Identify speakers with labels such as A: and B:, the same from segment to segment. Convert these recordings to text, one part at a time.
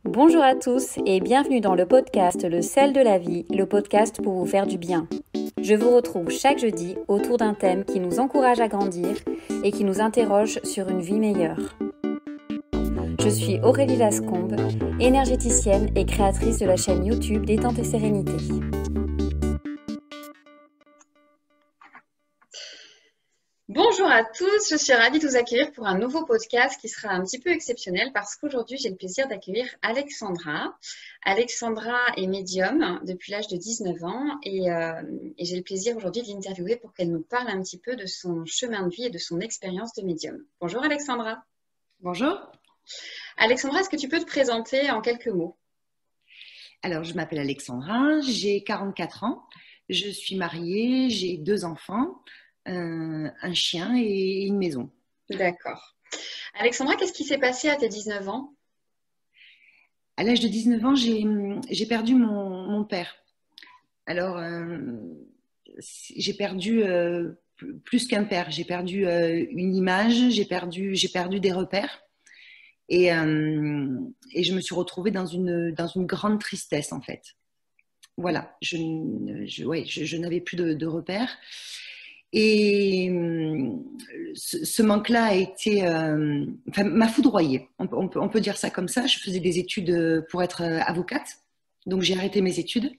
A: Bonjour à tous et bienvenue dans le podcast Le sel de la vie, le podcast pour vous faire du bien. Je vous retrouve chaque jeudi autour d'un thème qui nous encourage à grandir et qui nous interroge sur une vie meilleure. Je suis Aurélie Lascombe, énergéticienne et créatrice de la chaîne YouTube Détente et Sérénité.
B: Bonjour à tous, je suis ravie de vous accueillir pour un nouveau podcast qui sera un petit peu exceptionnel parce qu'aujourd'hui j'ai le plaisir d'accueillir Alexandra. Alexandra est médium depuis l'âge de 19 ans et j'ai le plaisir aujourd'hui de l'interviewer pour qu'elle nous parle un petit peu de son chemin de vie et de son expérience de médium. Bonjour Alexandra.
C: Bonjour.
B: Alexandra, est-ce que tu peux te présenter en quelques mots?
C: Alors, je m'appelle Alexandra, j'ai 44 ans, je suis mariée, j'ai 2 enfants, un chien et une maison.
B: D'accord. Alexandra, qu'est-ce qui s'est passé à tes 19 ans?
C: À l'âge de 19 ans, j'ai perdu mon père. Alors, j'ai perdu plus qu'un père, j'ai perdu une image, j'ai perdu des repères. Et je me suis retrouvée dans une grande tristesse, en fait. Voilà, je n'avais plus de repères. Et ce manque-là a été, m'a foudroyée. On peut dire ça comme ça. Je faisais des études pour être avocate, donc j'ai arrêté mes études.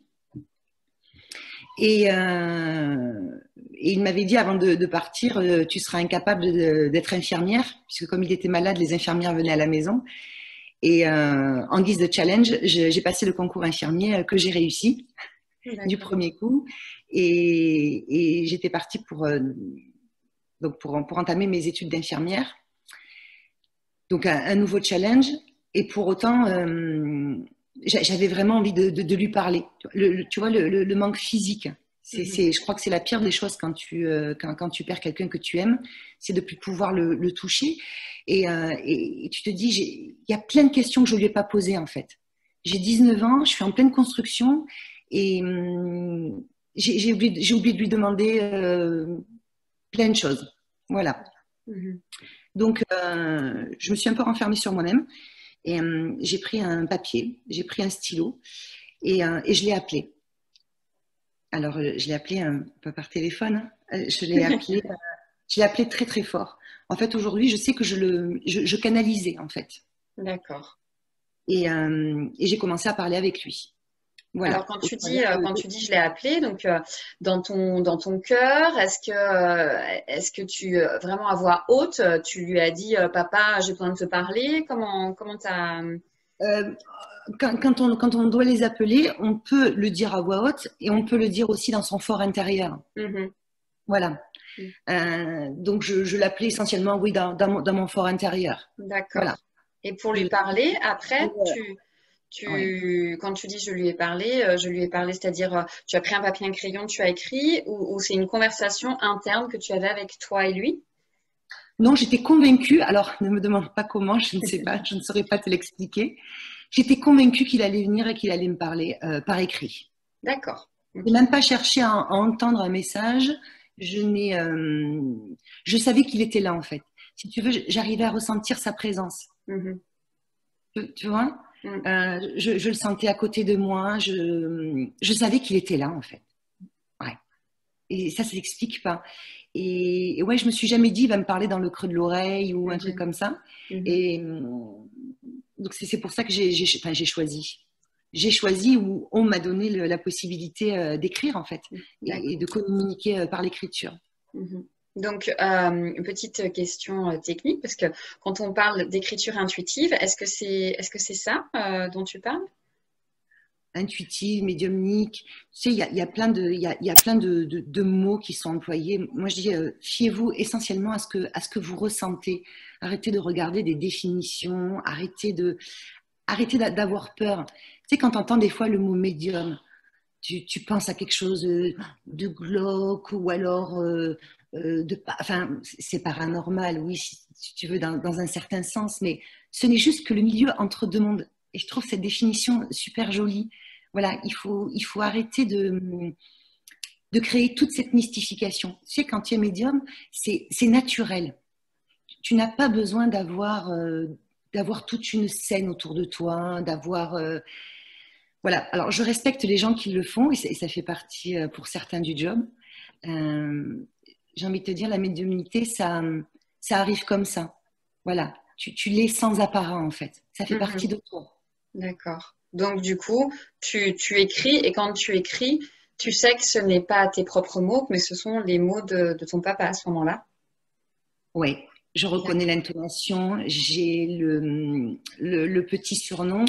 C: Et il m'avait dit avant de partir, tu seras incapable d'être infirmière, puisque comme il était malade, les infirmières venaient à la maison. Et en guise de challenge, j'ai passé le concours infirmier que j'ai réussi du premier coup. Et j'étais partie pour entamer mes études d'infirmière. Donc un nouveau challenge. Et pour autant, j'avais vraiment envie de lui parler. Tu vois, le manque physique. Je crois que c'est la pire des choses quand tu perds quelqu'un que tu aimes, c'est de ne plus pouvoir le toucher. Et tu te dis, il y a plein de questions que je ne lui ai pas posées en fait. J'ai 19 ans, je suis en pleine construction et j'ai oublié de lui demander plein de choses. Voilà. Donc, je me suis un peu renfermée sur moi-même et j'ai pris un papier, j'ai pris un stylo et je l'ai appelé. Alors, je l'ai appelé pas par téléphone, je l'ai appelé très très fort. En fait, aujourd'hui, je sais que je canalisais en fait.
B: D'accord.
C: Et j'ai commencé à parler avec lui. Voilà.
B: Alors quand tu dis je l'ai appelé, donc dans ton cœur, est-ce que tu vraiment à voix haute, tu lui as dit papa, j'ai besoin de te parler, comment t'as
C: quand on doit les appeler, on peut le dire à voix haute et on peut le dire aussi dans son fort intérieur. Voilà. Donc je l'appelais essentiellement, oui, dans mon fort intérieur.
B: D'accord. Voilà. Et pour lui parler, après, quand tu dis je lui ai parlé, c'est-à-dire tu as pris un papier et un crayon, tu as écrit, ou c'est une conversation interne que tu avais avec toi et lui?
C: Non, j'étais convaincue, alors ne me demande pas comment, je ne sais pas, je ne saurais pas te l'expliquer. J'étais convaincue qu'il allait venir et qu'il allait me parler par écrit.
B: D'accord.
C: Je n'ai même pas cherché à entendre un message, je savais qu'il était là en fait. Si tu veux, j'arrivais à ressentir sa présence. Tu vois? Je le sentais à côté de moi, je savais qu'il était là en fait. Ouais. Et ça s'explique pas. Et ouais, je me suis jamais dit il va me parler dans le creux de l'oreille ou un truc comme ça. Et donc c'est pour ça que j'ai choisi. J'ai choisi où on m'a donné la possibilité d'écrire en fait et de communiquer par l'écriture.
B: Donc, une petite question technique, parce que quand on parle d'écriture intuitive, est-ce que c'est ça dont tu parles?
C: Intuitive, médiumnique, tu sais, il y a plein de mots qui sont employés. Moi, je dis, fiez-vous essentiellement à ce que vous ressentez. Arrêtez de regarder des définitions, arrêtez d'avoir peur. Tu sais, quand tu entends des fois le mot médium, tu penses à quelque chose de glauque ou alors c'est paranormal, oui, si tu veux, dans un certain sens, mais ce n'est juste que le milieu entre deux mondes. Et je trouve cette définition super jolie. Voilà, il faut arrêter de créer toute cette mystification. Tu sais, quand tu es médium, c'est naturel. Tu n'as pas besoin d'avoir d'avoir toute une scène autour de toi, d'avoir... voilà. Alors, je respecte les gens qui le font et ça fait partie, pour certains, du job. J'ai envie de te dire, la médiumnité, ça arrive comme ça. Voilà. Tu l'es sans apparat, en fait. Ça fait partie de toi.
B: D'accord. Donc, du coup, tu écris et quand tu écris, tu sais que ce n'est pas tes propres mots, mais ce sont les mots de ton papa à ce moment-là.
C: Oui. Je reconnais l'intonation, j'ai le petit surnom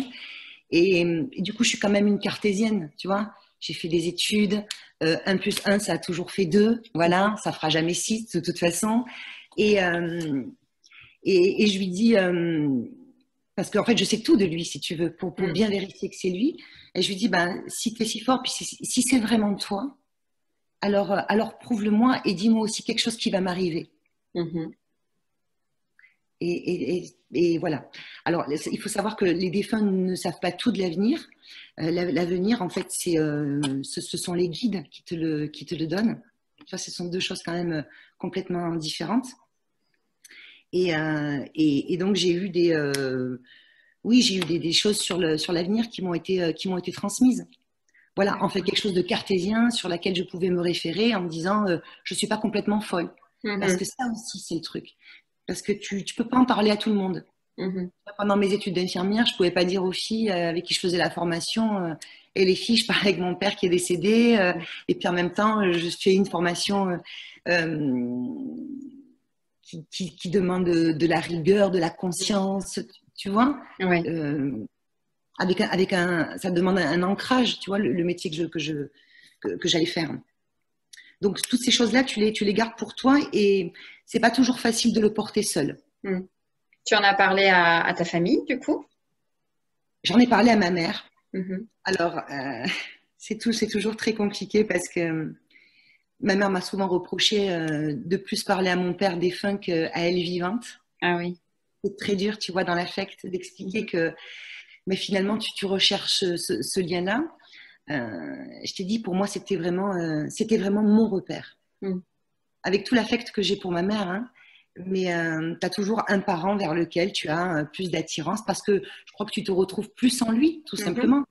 C: et du coup, je suis quand même une cartésienne, tu vois. J'ai fait des études, 1 plus 1, ça a toujours fait 2, voilà, ça fera jamais 6 de toute façon. Et, et je lui dis, parce qu'en fait, je sais tout de lui, si tu veux, pour bien vérifier que c'est lui. Et je lui dis, ben, si tu es si fort, puis si c'est vraiment toi, alors prouve-le-moi et dis-moi aussi quelque chose qui va m'arriver. Et voilà. Alors, il faut savoir que les défunts ne savent pas tout de l'avenir. L'avenir, en fait, ce sont les guides qui te le donnent. Ça, ce sont 2 choses quand même complètement différentes. Et donc, j'ai eu des choses sur l'avenir qui m'ont été transmises. Voilà, en fait, quelque chose de cartésien sur laquelle je pouvais me référer en me disant je ne suis pas complètement folle. Parce que ça aussi, c'est le truc. Parce que tu ne peux pas en parler à tout le monde. Pendant mes études d'infirmière, je ne pouvais pas dire aux filles avec qui je faisais la formation et les filles, je parlais avec mon père qui est décédé et puis en même temps, je fais une formation qui demande de la rigueur, de la conscience, tu vois.
B: Oui.
C: Ça demande un ancrage, tu vois, le métier que j'allais faire. Donc, toutes ces choses-là, tu les gardes pour toi et c'est pas toujours facile de le porter seul.
B: Tu en as parlé à ta famille, du coup?
C: J'en ai parlé à ma mère. Alors, c'est toujours très compliqué parce que ma mère m'a souvent reproché de plus parler à mon père défunt qu'à elle vivante.
B: Ah oui.
C: C'est très dur, tu vois, dans l'affect, d'expliquer que mais finalement, tu recherches ce lien-là. Je t'ai dit, pour moi, c'était vraiment mon repère. Avec tout l'affect que j'ai pour ma mère, hein, mais tu as toujours un parent vers lequel tu as plus d'attirance parce que je crois que tu te retrouves plus en lui, tout simplement.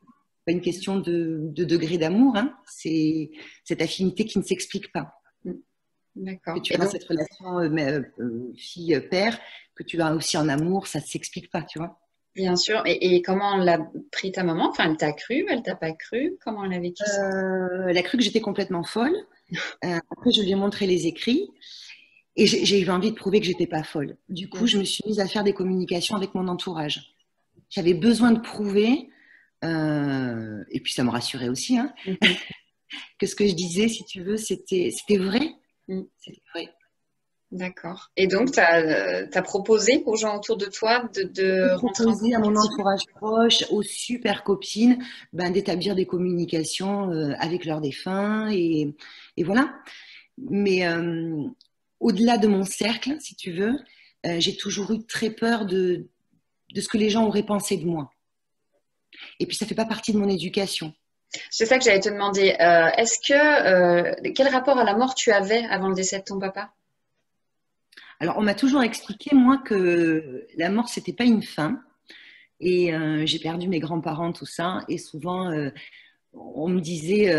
C: Pas une question de degré d'amour, hein. C'est cette affinité qui ne s'explique pas.
B: D'accord.
C: Que tu as cette relation fille-père, que tu as aussi en amour, ça ne s'explique pas, tu vois.
B: Bien sûr. Et comment l'a pris ta maman? Enfin, elle t'a cru, elle t'a pas cru? Comment elle a vécu ça?
C: Elle a cru que j'étais complètement folle. Après, je lui ai montré les écrits et j'ai eu envie de prouver que j'étais pas folle. Du coup, je me suis mise à faire des communications avec mon entourage. J'avais besoin de prouver, et puis ça me rassurait aussi, hein, que ce que je disais, si tu veux, c'était vrai. C'était vrai.
B: D'accord. Et donc, tu as proposé aux gens autour de toi de rentrer en
C: communication à mon entourage proche, aux super copines, d'établir des communications avec leurs défunts et voilà. Mais au-delà de mon cercle, si tu veux, j'ai toujours eu très peur de ce que les gens auraient pensé de moi. Et puis, ça ne fait pas partie de mon éducation.
B: C'est ça que j'allais te demander. Quel rapport à la mort tu avais avant le décès de ton papa?
C: Alors, on m'a toujours expliqué, moi, que la mort, c'était pas une fin. Et j'ai perdu mes grands-parents, tout ça. Et souvent, on me disait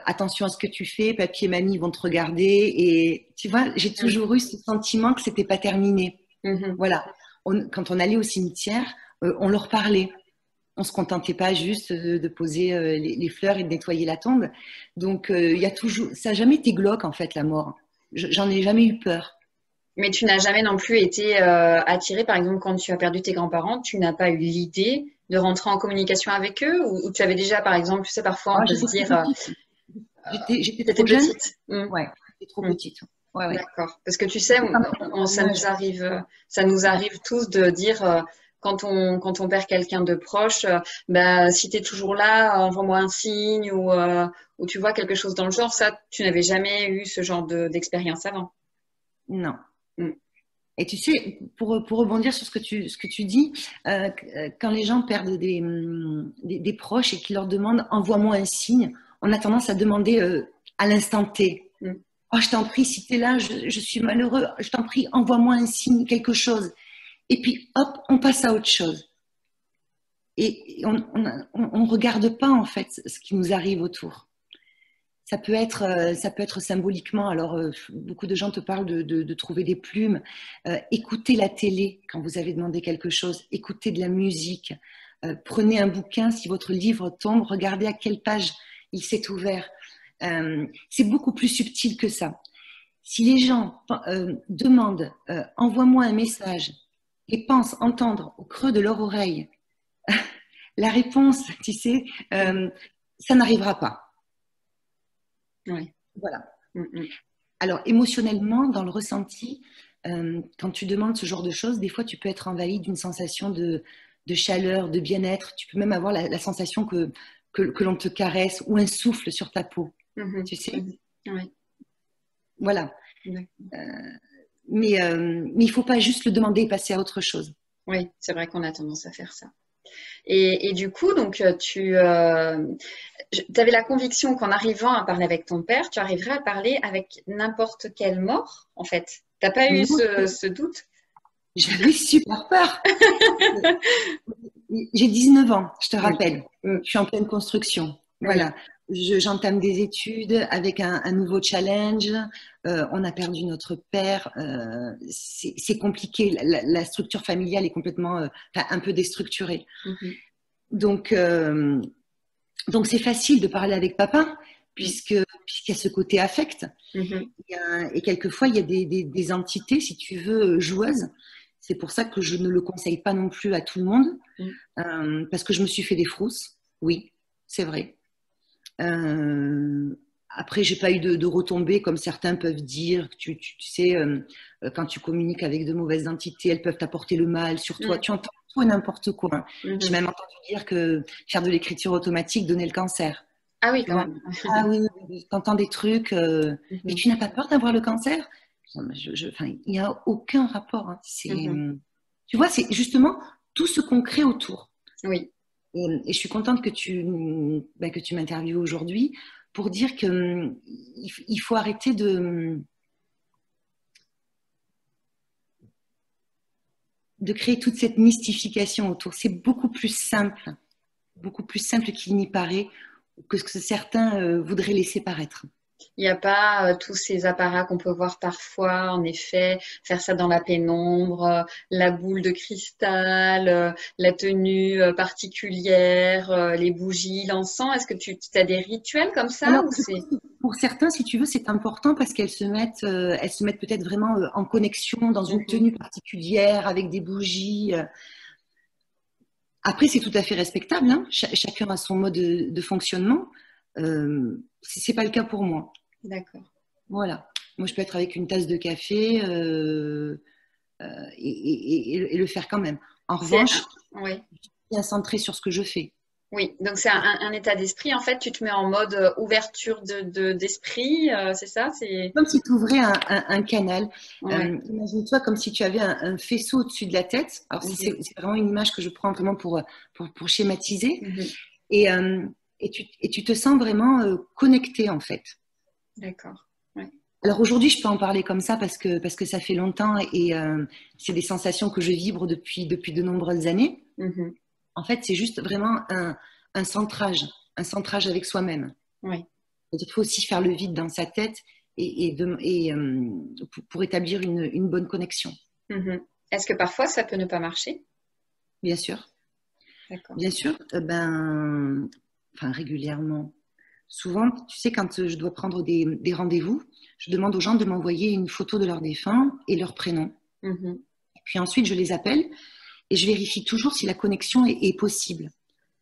C: attention à ce que tu fais, papy et mamie vont te regarder. Et tu vois, j'ai toujours eu ce sentiment que c'était pas terminé. Voilà. Quand on allait au cimetière, on leur parlait. On se contentait pas juste de poser les fleurs et de nettoyer la tombe. Donc, il y a toujours, ça n'a jamais été glauque, en fait, la mort. J'en ai jamais eu peur.
B: Mais tu n'as jamais non plus été attirée, par exemple, quand tu as perdu tes grands-parents, tu n'as pas eu l'idée de rentrer en communication avec eux ou tu avais déjà, par exemple, tu sais, parfois on peut se dire...
C: J'étais trop jeune.
B: Petite.
C: Ouais, j'étais trop petite. Ouais.
B: D'accord. Parce que tu sais, ça nous arrive tous de dire... Quand on perd quelqu'un de proche, si tu es toujours là, envoie-moi un signe ou tu vois quelque chose dans le genre. Ça, tu n'avais jamais eu ce genre d'expérience avant.
C: Non. Et tu sais, pour rebondir sur ce que tu dis, quand les gens perdent des proches et qu'ils leur demandent envoie-moi un signe, on a tendance à demander à l'instant T. Oh, je t'en prie, si tu es là, je suis malheureux, je t'en prie, envoie-moi un signe, quelque chose. Et puis, hop, on passe à autre chose. Et on ne regarde pas, en fait, ce qui nous arrive autour. Ça peut être symboliquement. Alors, beaucoup de gens te parlent de trouver des plumes. Écoutez la télé quand vous avez demandé quelque chose. Écoutez de la musique. Prenez un bouquin. Si votre livre tombe, regardez à quelle page il s'est ouvert. C'est beaucoup plus subtil que ça. Si les gens demandent « envoie-moi un message » et pensent entendre au creux de leur oreille la réponse, tu sais, ça n'arrivera pas.
B: Oui.
C: Voilà. Alors, émotionnellement, dans le ressenti, quand tu demandes ce genre de choses, des fois, tu peux être envahi d'une sensation de chaleur, de bien-être. Tu peux même avoir la sensation que l'on te caresse ou un souffle sur ta peau. Tu sais.
B: Oui.
C: Voilà. Mais il ne faut pas juste le demander et passer à autre chose.
B: Oui, c'est vrai qu'on a tendance à faire ça. Et du coup, donc, tu avais la conviction qu'en arrivant à parler avec ton père, tu arriverais à parler avec n'importe quelle mort, en fait. Tu n'as pas eu ce doute?
C: J'avais super peur. J'ai 19 ans, je te rappelle. Je suis en pleine construction. Voilà. J'entame des études avec un nouveau challenge. On a perdu notre père. C'est compliqué. La structure familiale est complètement, un peu déstructurée. Donc c'est facile de parler avec papa puisqu'il y a ce côté affect. Et quelquefois, il y a des entités, si tu veux, joueuses. C'est pour ça que je ne le conseille pas non plus à tout le monde, parce que je me suis fait des frousses. Oui, c'est vrai. Après, j'ai pas eu de retombées comme certains peuvent dire. Tu sais, quand tu communiques avec de mauvaises entités, elles peuvent t'apporter le mal sur toi. Tu entends tout et n'importe quoi. J'ai même entendu dire que faire de l'écriture automatique donnait le cancer.
B: Ah oui, quand même.
C: Ah oui, tu entends des trucs. Mais tu n'as pas peur d'avoir le cancer? Il n'y a aucun rapport. Hein. Tu vois, c'est justement tout ce qu'on crée autour.
B: Oui.
C: Et je suis contente que tu m'interviewes aujourd'hui pour dire qu'il faut arrêter de créer toute cette mystification autour. C'est beaucoup plus simple qu'il n'y paraît, que ce que certains voudraient laisser paraître.
B: Il n'y a pas tous ces apparats qu'on peut voir parfois, en effet, faire ça dans la pénombre, la boule de cristal, la tenue particulière, les bougies, l'encens. Est-ce que tu as des rituels comme ça?
C: Alors, pour certains, si tu veux, c'est important parce qu'elles se mettent peut-être vraiment en connexion dans une tenue particulière avec des bougies. Après, c'est tout à fait respectable. Hein. Chacun a son mode de fonctionnement. C'est pas le cas pour moi.
B: D'accord.
C: Voilà. Moi, je peux être avec une tasse de café et le faire quand même. En revanche, je suis bien centrée sur ce que je fais.
B: Oui, donc c'est un état d'esprit. En fait, tu te mets en mode ouverture d'esprit, c'est ça? C'est
C: comme si tu ouvrais un canal. Imagine-toi comme si tu avais un faisceau au-dessus de la tête. Alors, c'est vraiment une image que je prends vraiment pour schématiser. Et tu te sens vraiment connecté, en fait.
B: D'accord. Ouais.
C: Alors aujourd'hui, je peux en parler comme ça parce que ça fait longtemps et c'est des sensations que je vibre depuis de nombreuses années. En fait, c'est juste vraiment un centrage avec soi-même.
B: Oui.
C: Il faut aussi faire le vide dans sa tête pour établir une bonne connexion.
B: Est-ce que parfois ça peut ne pas marcher?
C: Bien sûr.
B: D'accord.
C: Bien sûr. Régulièrement. Souvent, tu sais, quand je dois prendre des rendez-vous, je demande aux gens de m'envoyer une photo de leur défunt et leur prénom. Puis ensuite, je les appelle et je vérifie toujours si la connexion est possible.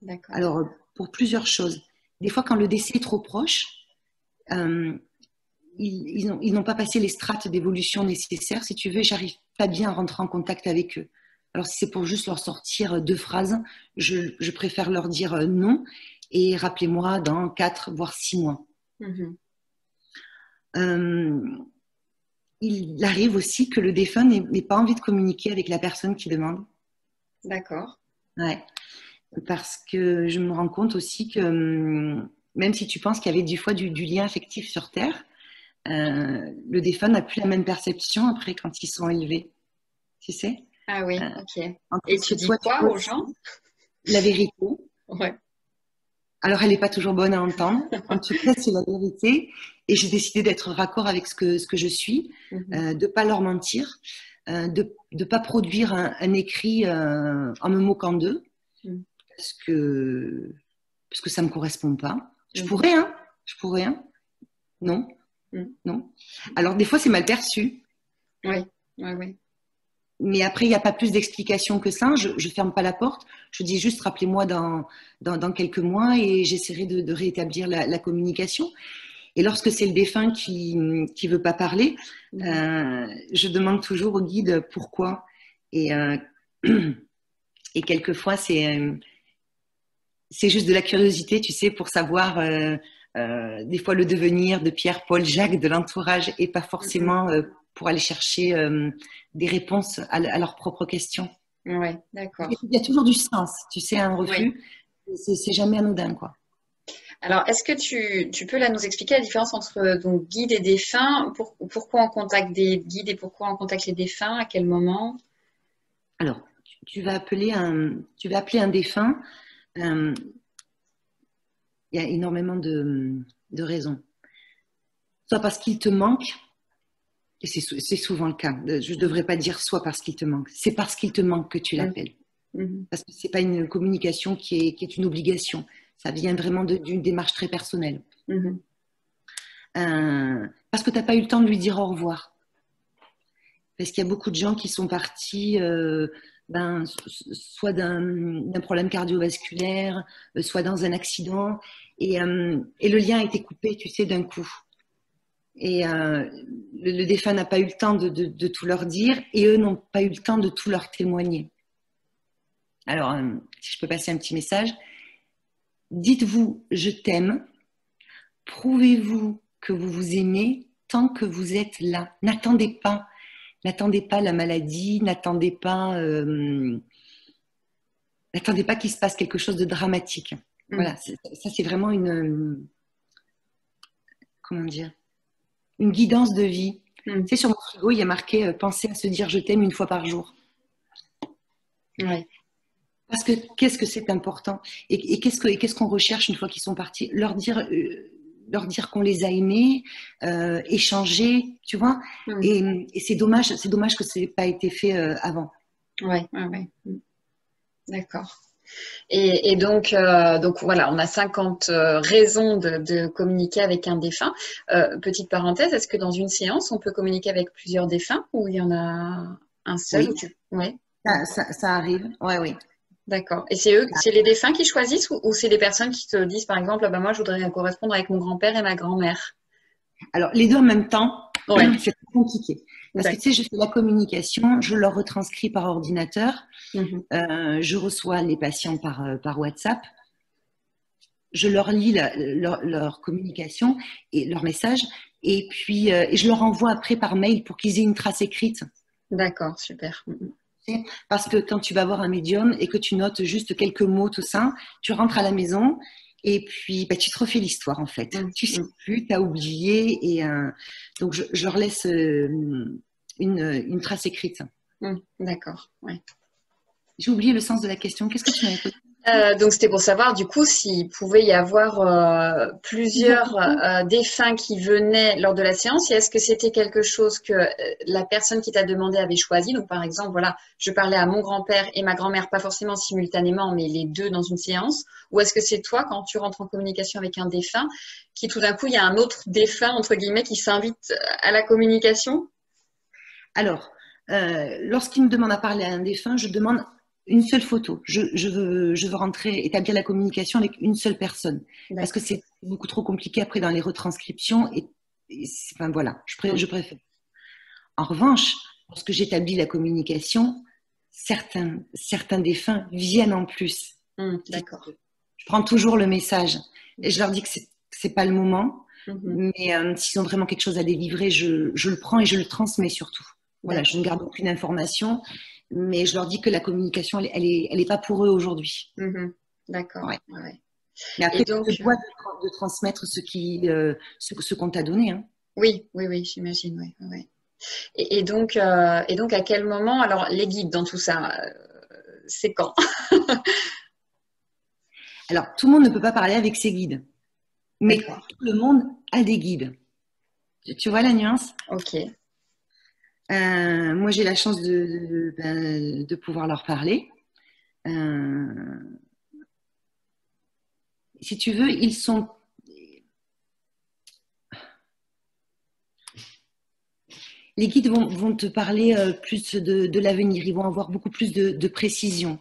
B: D'accord.
C: Alors, pour plusieurs choses. Des fois, quand le décès est trop proche, ils n'ont pas passé les strates d'évolution nécessaires. Si tu veux, j'arrive pas bien à rentrer en contact avec eux. Alors, si c'est pour juste leur sortir 2 phrases, je préfère leur dire non et rappelez-moi dans 4, voire 6 mois. Il arrive aussi que le défunt n'ait pas envie de communiquer avec la personne qui demande.
B: D'accord.
C: Ouais. Parce que je me rends compte aussi que même si tu penses qu'il y avait des fois du lien affectif sur Terre, le défunt n'a plus la même perception après quand ils sont élevés. Tu sais ?
B: Ah oui, ok.
C: entre
B: Et
C: ce
B: tu
C: que
B: dis
C: toi, tu
B: quoi aux
C: ressens,
B: gens?
C: la vérité.
B: Ouais.
C: Alors, elle n'est pas toujours bonne à entendre. En tout cas, c'est la vérité. Et j'ai décidé d'être raccord avec ce que je suis,
B: Mhm.
C: de ne pas leur mentir, de ne pas produire un écrit en me moquant d'eux,
B: Mhm.
C: parce que, parce que ça ne me correspond pas. Je
B: Mhm.
C: pourrais, hein. Je pourrais, hein. Non,
B: Mhm.
C: non. Alors, des fois, c'est mal perçu.
B: Oui, oui, oui.
C: Mais après, il n'y a pas plus d'explications que ça. Je ne ferme pas la porte. Je dis juste, rappelez-moi dans quelques mois et j'essaierai de rétablir la communication. Et lorsque c'est le défunt qui veut pas parler,
B: Mhm.
C: je demande toujours au guide pourquoi. Et, et quelquefois, c'est juste de la curiosité, tu sais, pour savoir des fois le devenir de Pierre, Paul, Jacques, de l'entourage, et pas
B: Mhm.
C: forcément pour aller chercher des réponses à leurs propres questions.
B: Ouais,
C: Il
B: d'accord.
C: y a toujours du sens, tu sais, un
B: Oui.
C: refus, c'est jamais anodin, quoi.
B: Alors, est-ce que tu peux là nous expliquer la différence entre donc guide et défunt? Pourquoi on contacte des guides et pourquoi on contacte les défunts? À quel moment?
C: Alors, tu vas appeler un défunt. euh, il y a énormément de raisons. Soit parce qu'il te manque, et c'est souvent le cas. Je ne devrais pas dire soit parce qu'il te manque. C'est parce qu'il te manque que tu
B: Mhm.
C: l'appelles.
B: Mhm.
C: Parce que ce n'est pas une communication qui est une obligation. Ça vient vraiment d'une démarche très personnelle.
B: Mhm.
C: Parce que tu n'as pas eu le temps de lui dire au revoir. Parce qu'il y a beaucoup de gens qui sont partis soit d'un problème cardiovasculaire, soit dans un accident, et le lien a été coupé, tu sais, d'un coup. Et le défunt n'a pas eu le temps de tout leur dire, et eux n'ont pas eu le temps de tout leur témoigner. Alors, si je peux passer un petit message, dites-vous je t'aime, prouvez-vous que vous vous aimez tant que vous êtes là. N'attendez pas la maladie, n'attendez pas qu'il se passe quelque chose de dramatique.
B: Mhm.
C: Voilà, ça c'est vraiment comment dire, une guidance de vie.
B: Mhm.
C: Tu sais, sur mon frigo, il y a marqué pensez à se dire je t'aime une fois par jour.
B: Ouais.
C: Parce que qu'est-ce que c'est important et qu'est-ce qu'on recherche une fois qu'ils sont partis? Leur dire qu'on les a aimés, échanger, tu vois.
B: Mhm.
C: Et c'est dommage que ça n'ait pas été fait avant.
B: Ouais, ouais, ouais. Mhm. D'accord. Et donc voilà, on a 50 raisons de communiquer avec un défunt. Petite parenthèse, est-ce que dans une séance, on peut communiquer avec plusieurs défunts ou il y en a un seul ou
C: Oui,
B: tu... Ouais,
C: ça arrive. Ouais, oui.
B: d'accord. Et c'est eux, c'est les défunts qui choisissent ou c'est les personnes qui te disent, par exemple, ah ben moi, je voudrais correspondre avec mon grand-père et ma grand-mère.
C: Alors, les deux en même temps,
B: Ouais,
C: c'est très compliqué. Parce que tu sais,
B: d'accord.
C: je fais la communication, je leur retranscris par ordinateur,
B: Mhm.
C: je reçois les patients par WhatsApp, je leur lis leur communication et leur message, et puis et je leur envoie après par mail pour qu'ils aient une trace écrite.
B: D'accord, super. Mhm.
C: Tu sais. Parce que quand tu vas voir un médium et que tu notes juste quelques mots, tout ça, tu rentres à la maison et puis bah, tu te refais l'histoire en fait.
B: Mhm.
C: Tu sais
B: Mhm.
C: plus, tu as oublié et donc je leur laisse une trace écrite.
B: Mhm. D'accord, ouais.
C: J'ai oublié le sens de la question. Qu'est-ce que tu m'avais posé?
B: Donc c'était pour savoir du coup s'il pouvait y avoir
C: Plusieurs
B: plusieurs
C: questions.
B: défunts qui venaient lors de la séance et est-ce que c'était quelque chose que la personne qui t'a demandé avait choisi? Donc par exemple, voilà, je parlais à mon grand-père et ma grand-mère, pas forcément simultanément, mais les deux dans une séance, ou est-ce que c'est toi quand tu rentres en communication avec un défunt qui tout d'un coup il y a un autre défunt entre guillemets qui s'invite à la communication?
C: Alors, lorsqu'il me demande à parler à un défunt, je demande une seule photo. Je veux rentrer, établir la communication avec une seule personne. Parce que
B: D'accord.
C: c'est beaucoup trop compliqué après dans les retranscriptions. Enfin voilà,
B: Mm.
C: je préfère. En revanche, lorsque j'établis la communication, certains défunts viennent en plus.
B: Mm. D'accord.
C: Je prends toujours le message et je leur dis que c'est pas le moment,
B: Mhm.
C: mais s'ils ont vraiment quelque chose à délivrer, je le prends et je le transmets surtout. Voilà, je ne
B: D'accord.
C: garde aucune information, mais je leur dis que la communication, elle est pas pour eux aujourd'hui.
B: Mhm. D'accord.
C: Ouais.
B: Ouais, ouais.
C: Mais
B: Et
C: après, tu
B: donc,
C: te dois de transmettre ce qu'on t'a donné. Hein.
B: oui, oui, oui, j'imagine, oui, oui. Et donc, à quel moment, alors les guides dans tout ça, c'est quand?
C: Alors, tout le monde ne peut pas parler avec ses guides, mais
B: D'accord.
C: tout le monde a des guides. Tu vois la nuance?
B: Ok.
C: Moi, j'ai la chance de pouvoir leur parler. Euh, Si tu veux, les guides vont te parler plus de l'avenir. Ils vont avoir beaucoup plus de précision,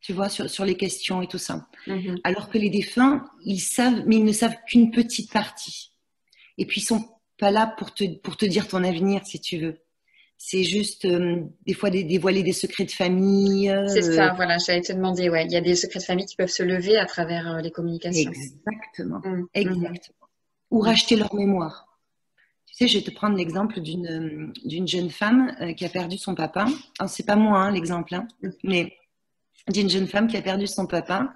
C: tu vois, sur les questions et tout ça.
B: Mhm.
C: Alors que les défunts, ils savent, mais ils ne savent qu'une petite partie. Et puis, ils sont pas là pour te dire ton avenir, si tu veux. C'est juste, des fois, dévoiler des secrets de famille.
B: C'est ça, voilà, j'allais te demander, ouais, il y a des secrets de famille qui peuvent se lever à travers les communications.
C: Exactement.
B: Mhm. Mhm.
C: Exactement. Ou racheter leur mémoire. Tu sais, je vais te prendre l'exemple d'une jeune femme qui a perdu son papa. Alors, c'est pas moi, hein, l'exemple, hein, mais d'une jeune femme qui a perdu son papa.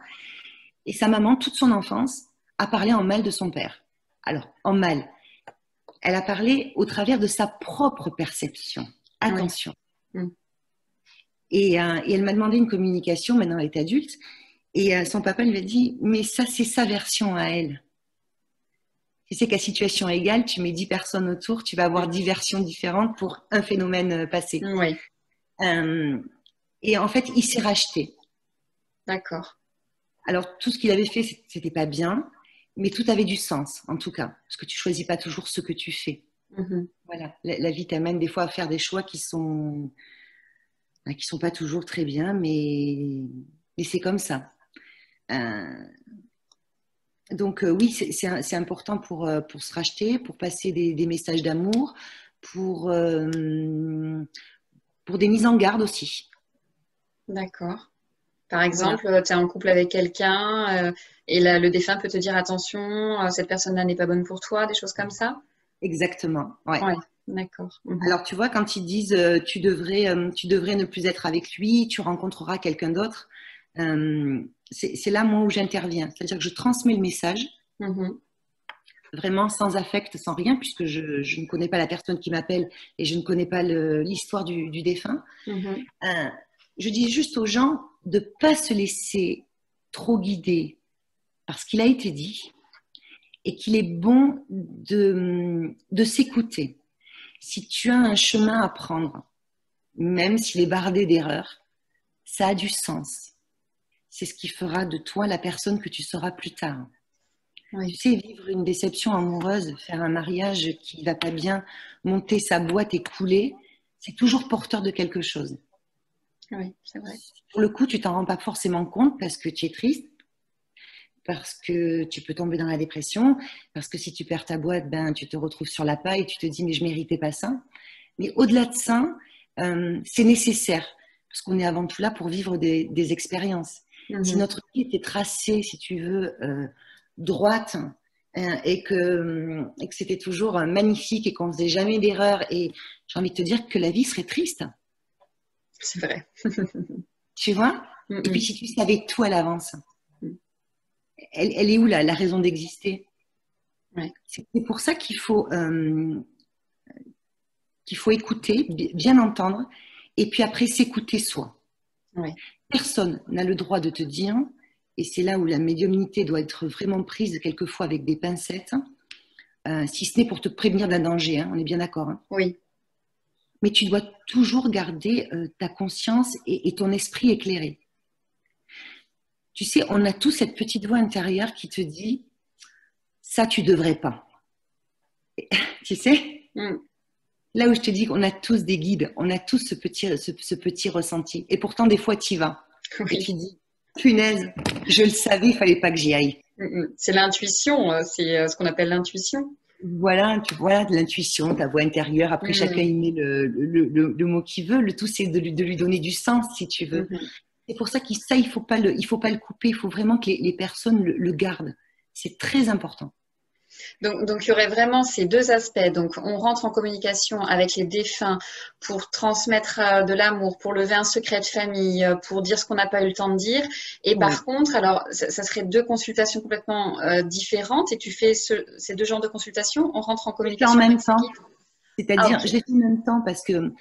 C: Et sa maman, toute son enfance, a parlé en mal de son père. Alors, en mal. Elle a parlé au travers de sa propre perception.
B: Oui.
C: Attention.
B: Mhm.
C: Et elle m'a demandé une communication, maintenant elle est adulte, et son papa lui a dit, mais ça, c'est sa version à elle. Tu sais qu'à situation égale, tu mets 10 personnes autour, tu vas avoir 10 versions différentes pour un phénomène passé.
B: Oui,
C: Euh, et en fait, il s'est racheté.
B: d'accord.
C: Alors, tout ce qu'il avait fait, c'était pas bien, mais tout avait du sens, en tout cas, parce que tu choisis pas toujours ce que tu fais.
B: Mhm.
C: Voilà, la vie t'amène des fois à faire des choix qui sont pas toujours très bien, mais c'est comme ça. Euh, donc oui, c'est important pour se racheter, pour passer des messages d'amour, pour, euh, pour des mises en garde aussi.
B: D'accord. Par
C: Voilà,
B: exemple, tu es en couple avec quelqu'un et le défunt peut te dire attention, cette personne-là n'est pas bonne pour toi, des choses comme ça?
C: exactement. Ouais.
B: Ouais, d'accord. Mhm.
C: Alors tu vois, quand ils disent tu devrais ne plus être avec lui, tu rencontreras quelqu'un d'autre, c'est là moi où j'interviens. C'est-à-dire que je transmets le message
B: Mhm.
C: vraiment sans affect, sans rien, puisque je ne connais pas la personne qui m'appelle et je ne connais pas l'histoire du défunt.
B: Mhm.
C: Euh, je dis juste aux gens de ne pas se laisser trop guider par ce qu'il a été dit et qu'il est bon de s'écouter. Si tu as un chemin à prendre, même s'il est bardé d'erreurs, ça a du sens. C'est ce qui fera de toi la personne que tu seras plus tard. Tu
B: Oui,
C: sais, vivre une déception amoureuse, faire un mariage qui va pas bien, monter sa boîte et couler, c'est toujours porteur de quelque chose.
B: oui, c'est vrai.
C: Pour le coup, tu t'en rends pas forcément compte parce que tu es triste, parce que tu peux tomber dans la dépression, parce que si tu perds ta boîte, ben, tu te retrouves sur la paille, tu te dis mais je méritais pas ça. Mais au-delà de ça, c'est nécessaire parce qu'on est avant tout là pour vivre des expériences. Si
B: Mhm.
C: notre vie était tracée, si tu veux, droite et que c'était toujours magnifique et qu'on faisait jamais d'erreur, et j'ai envie de te dire que la vie serait triste,
B: C'est vrai.
C: tu vois. Et puis
B: Mhm.
C: si tu savais tout à l'avance,
B: Mhm.
C: elle est où la raison d'exister?
B: Ouais.
C: C'est pour ça qu'il faut écouter, bien entendre, et puis après s'écouter soi.
B: Ouais.
C: Personne n'a le droit de te dire, et c'est là où la médiumnité doit être vraiment prise quelquefois avec des pincettes, si ce n'est pour te prévenir d'un danger, hein, on est bien d'accord. Hein.
B: Oui.
C: Mais tu dois toujours garder ta conscience et ton esprit éclairé. Tu sais, on a tous cette petite voix intérieure qui te dit, ça tu devrais pas. Tu sais,
B: Mm.
C: là où je te dis qu'on a tous des guides, on a tous ce petit ressenti. Et pourtant, des fois, tu y vas. Et
B: Oui.
C: tu dis, punaise, je le savais, il fallait pas que j'y aille.
B: Mm, mm. C'est l'intuition, c'est ce qu'on appelle l'intuition.
C: Voilà, voilà de l'intuition, ta voix intérieure. Après, chacun
B: Mm.
C: y met le mot qu'il veut. Le tout, c'est de lui donner du sens, si tu veux.
B: Mhm.
C: C'est pour ça il faut pas le couper. Il faut vraiment que les personnes le gardent. C'est très important.
B: Donc, il y aurait vraiment ces deux aspects. Donc, on rentre en communication avec les défunts pour transmettre de l'amour, pour lever un secret de famille, pour dire ce qu'on n'a pas eu le temps de dire. Et par
C: Oui.
B: contre, alors, ça serait deux consultations complètement différentes. Et tu fais ces deux genres de consultations. On rentre en
C: Je le fais en
B: communication avec
C: même
B: ces
C: temps.
B: guides. Ah,
C: C'est-à-dire,
B: ok.
C: je l'ai fait en même temps parce que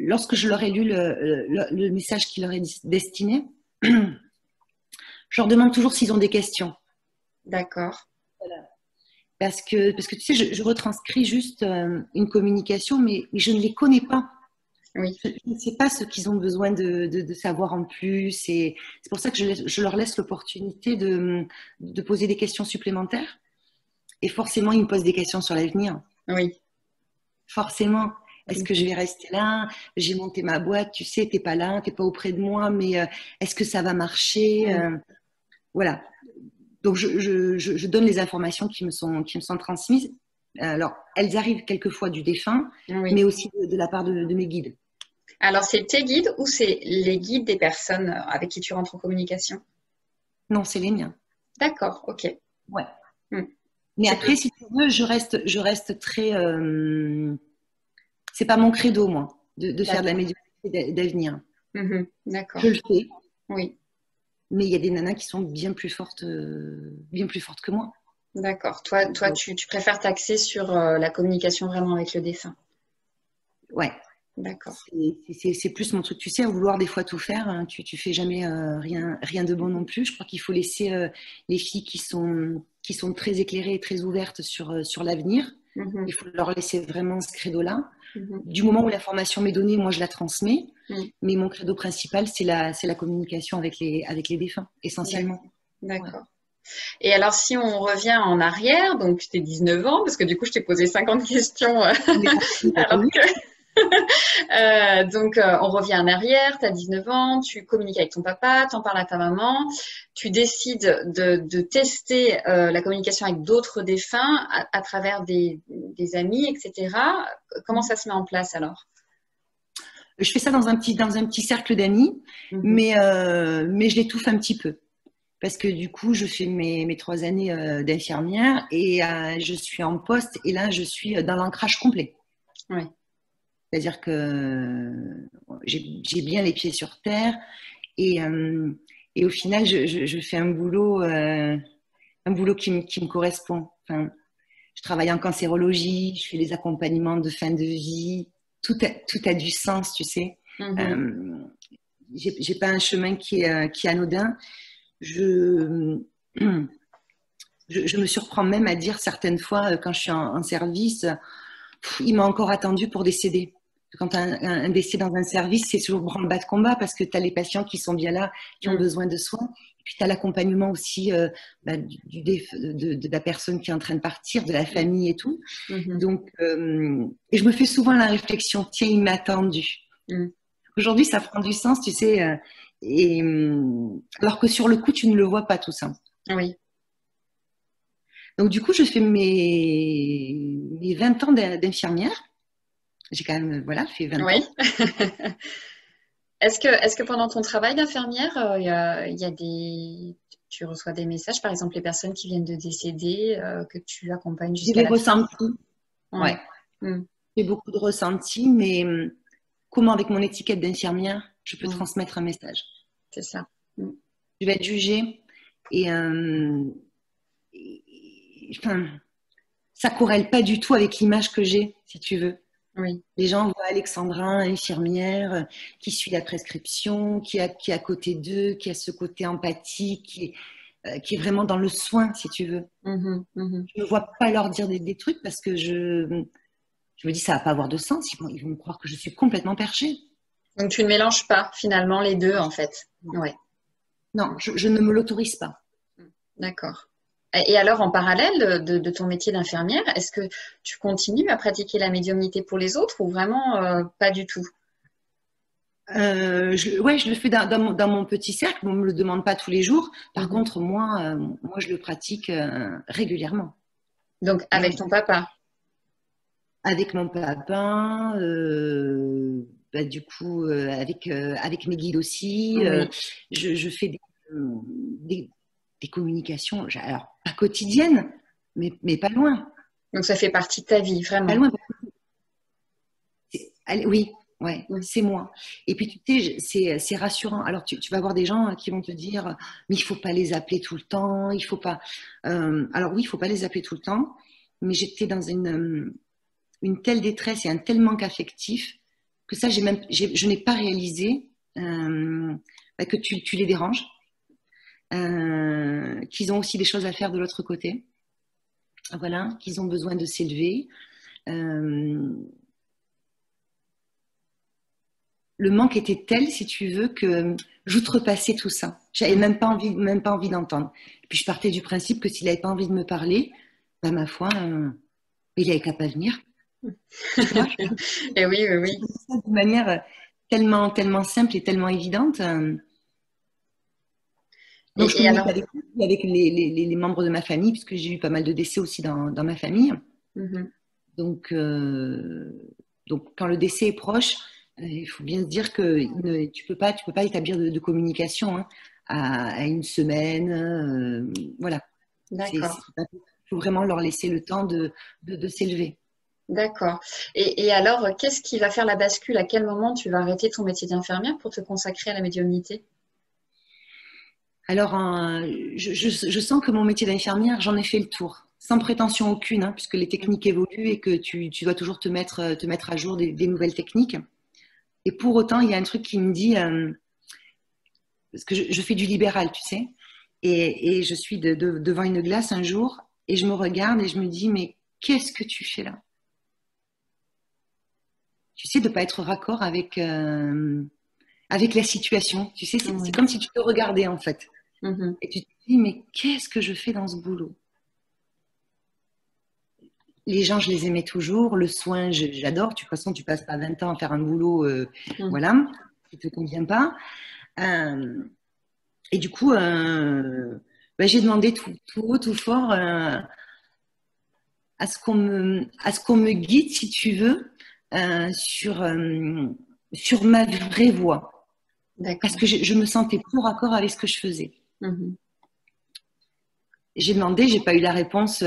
C: lorsque je leur ai lu le message qui leur est destiné, je leur demande toujours s'ils ont des questions.
B: D'accord.
C: Parce que tu sais, je retranscris juste une communication, mais je ne les connais pas.
B: Oui.
C: Je ne sais pas ce qu'ils ont besoin de savoir en plus. Et c'est pour ça que je leur laisse l'opportunité de poser des questions supplémentaires. Et forcément, ils me posent des questions sur l'avenir.
B: Oui.
C: Forcément. Est-ce que je
B: Mhm.
C: vais rester là? J'ai monté ma boîte, tu sais, t'es pas là, t'es pas auprès de moi, mais est-ce que ça va marcher?
B: Mhm.
C: Voilà. Donc, je donne les informations qui me sont transmises. Alors, elles arrivent quelquefois du défunt, mais
B: Oui.
C: aussi de la part de mes guides.
B: Alors, c'est tes guides ou c'est les guides des personnes avec qui tu rentres en communication?
C: Non, c'est les miens.
B: D'accord, ok.
C: Ouais.
B: Hmm.
C: Mais
B: C'est
C: après, si tu veux, je reste très. C'est pas mon credo, moi, de faire de la
B: d'accord.
C: médiumnité d'avenir.
B: Mhm.
C: Je
B: D'accord.
C: le fais,
B: Oui,
C: mais il y a des nanas qui sont bien plus fortes que moi.
B: d'accord. Toi, tu préfères t'axer sur la communication vraiment avec le défunt.
C: Ouais,
B: D'accord.
C: c'est plus mon truc. Tu sais, à vouloir des fois tout faire, hein, tu fais jamais rien de bon non plus. Je crois qu'il faut laisser les filles qui sont très éclairées et très ouvertes sur l'avenir.
B: Mhm.
C: Il faut leur laisser vraiment ce credo-là.
B: Mhm.
C: Du moment où l'information m'est donnée, moi je la transmets.
B: Mhm.
C: Mais mon credo principal, c'est la communication avec les défunts, essentiellement.
B: D'accord.
C: Ouais.
B: D'accord. Et alors, si on revient en arrière, donc tu t'es 19 ans, parce que du coup, je t'ai posé 50 questions,
C: On est parti
B: alors
C: vite.
B: que on revient en arrière, tu as 19 ans, tu communiques avec ton papa, t'en parles à ta maman, tu décides de tester la communication avec d'autres défunts à travers des amis, etc. Comment ça se met en place alors?
C: Je fais ça dans un petit cercle d'amis,
B: Mhm.
C: mais je l'étouffe un petit peu. Parce que du coup, je fais mes 3 années d'infirmière et je suis en poste et là, je suis dans l'ancrage complet.
B: Oui.
C: C'est-à-dire que j'ai bien les pieds sur terre et, euh, et au final, je fais un boulot qui me correspond. Enfin, je travaille en cancérologie, je fais les accompagnements de fin de vie, tout a du sens, tu sais.
B: Mhm.
C: Euh, j'ai pas un chemin qui est anodin. Je, je me surprends même à dire certaines fois, quand je suis en service, il m'a encore attendu pour décéder. Quand tu as un décès dans un service, c'est toujours branle-bas de combat parce que tu as les patients qui sont bien là, qui ont
B: Mhm.
C: besoin de soins. Et puis tu as l'accompagnement aussi de la personne qui est en train de partir, de la famille et tout.
B: Mhm.
C: Donc, et je me fais souvent la réflexion, tiens, il m'a attendu.
B: Mhm.
C: Aujourd'hui, ça prend du sens, tu sais. Alors que sur le coup, tu ne le vois pas tout ça.
B: Oui.
C: Donc, du coup, je fais mes 20 ans d'infirmière. J'ai quand même, voilà, fait 20
B: Oui.
C: ans.
B: Est-ce que pendant ton travail d'infirmière, il y a tu reçois des messages, par exemple les personnes qui viennent de décéder, que tu accompagnes
C: J'ai
B: jusqu'à
C: des
B: la fin?
C: ressentis, ouais.
B: Oui. Mm.
C: J'ai beaucoup de ressentis, mais comment, avec mon étiquette d'infirmière, je peux
B: Mm.
C: transmettre un message?
B: C'est ça. Mm.
C: Je vais être jugée et, enfin, ça corrèle pas du tout avec l'image que j'ai, si tu veux.
B: Oui.
C: Les gens voient Alexandra, infirmière, qui suit la prescription, qui est à côté d'eux, qui a ce côté empathique, qui est vraiment dans le soin, si tu veux.
B: Mhm. Mhm.
C: Je ne vois pas leur dire des trucs parce que je me dis ça va pas avoir de sens. Ils vont me croire que je suis complètement perchée.
B: Donc tu ne mélanges pas finalement les deux en fait. Ouais.
C: Non, je ne me l'autorise pas.
B: D'accord. Et alors en parallèle de ton métier d'infirmière, est-ce que tu continues à pratiquer la médiumnité pour les autres ou vraiment pas du tout?
C: Ouais, je le fais dans mon petit cercle. On me le demande pas tous les jours. Par
B: Mhm.
C: contre, moi, je le pratique régulièrement.
B: Donc
C: Non,
B: avec ton papa.
C: avec mon papa, du coup, avec mes guides aussi.
B: Oui.
C: Je fais des, des communications, alors pas quotidiennes, mais pas loin.
B: Donc ça fait partie de ta vie,
C: Pas
B: vraiment.
C: loin. Oui, ouais,
B: Mm.
C: c'est moi. Et puis, tu sais, c'est rassurant. Alors, tu vas avoir des gens qui vont te dire, mais il faut pas les appeler tout le temps, il faut pas. Alors oui, il faut pas les appeler tout le temps. Mais j'étais une telle détresse et un tel manque affectif que ça, je n'ai pas réalisé que tu les déranges, qu'ils ont aussi des choses à faire de l'autre côté, voilà, qu'ils ont besoin de s'élever. Le manque était tel, si tu veux, que j'outrepassais tout ça. J'avais même pas envie d'entendre. Et puis je partais du principe que s'il n'avait pas envie de me parler, bah, ma foi, il n'avait qu'à pas venir.
B: Et oui, oui, oui.
C: De manière tellement, tellement simple et tellement évidente. Donc je communique
B: alors...
C: avec les membres de ma famille, puisque j'ai eu pas mal de décès aussi dans ma famille. Donc quand le décès est proche, il faut bien se dire que tu peux pas établir de communication à une semaine. Voilà.
B: D'accord.
C: Il faut vraiment leur laisser le temps de s'élever.
B: D'accord. Et alors, qu'est-ce qui va faire la bascule? À quel moment tu vas arrêter ton métier d'infirmière pour te consacrer à la médiumnité?
C: Alors, je sens que mon métier d'infirmière, j'en ai fait le tour, sans prétention aucune, puisque les techniques évoluent et que tu dois toujours te mettre à jour des nouvelles techniques. Et pour autant, il y a un truc qui me dit, parce que je fais du libéral, tu sais, et je suis devant une glace un jour, et je me regarde et je me dis, mais qu'est-ce que tu fais là? Tu sais, de ne pas être raccord avec la situation. Tu sais, c'est comme si tu te regardais, en fait. Et tu te dis, mais qu'est-ce que je fais dans ce boulot? Les gens, je les aimais toujours. Le soin, j'adore. De toute façon, tu passes pas 20 ans à faire un boulot, voilà, qui ne te convient pas. Et du coup, j'ai demandé tout haut, tout fort à ce qu'on me guide, si tu veux, sur ma vraie voie. Parce que je me sentais plus raccord avec ce que je faisais. J'ai demandé, j'ai pas eu la réponse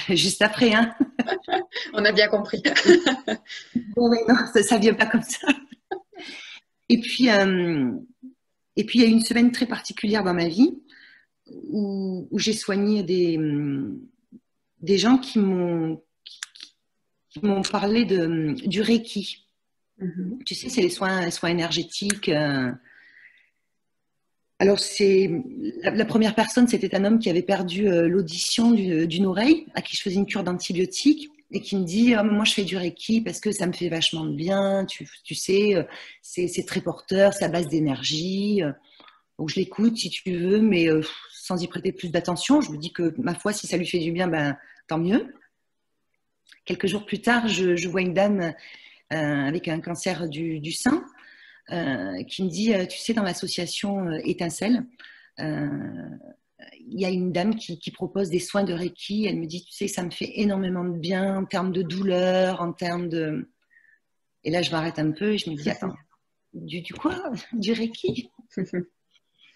C: juste après.
B: On a bien compris.
C: Oui, non, ça vient pas comme ça. Et puis, il y a une semaine très particulière dans ma vie où j'ai soigné des gens qui m'ont parlé du Reiki. Tu sais, c'est les soins énergétiques. Alors, la première personne, c'était un homme qui avait perdu l'audition d'une oreille, à qui je faisais une cure d'antibiotiques, et qui me dit oh, moi, je fais du Reiki parce que ça me fait vachement de bien, tu sais, c'est très porteur, c'est à base d'énergie. Donc, je l'écoute si tu veux, mais sans y prêter plus d'attention. Je me dis que, ma foi, si ça lui fait du bien, ben, tant mieux. Quelques jours plus tard, je vois une dame avec un cancer du sein. Qui me dit, tu sais, dans l'association Étincelle, il y a une dame qui propose des soins de Reiki. Elle me dit, tu sais, ça me fait énormément de bien en termes de douleur, en termes de... Et là, je m'arrête un peu et je me dis, attends, du quoi? Du Reiki?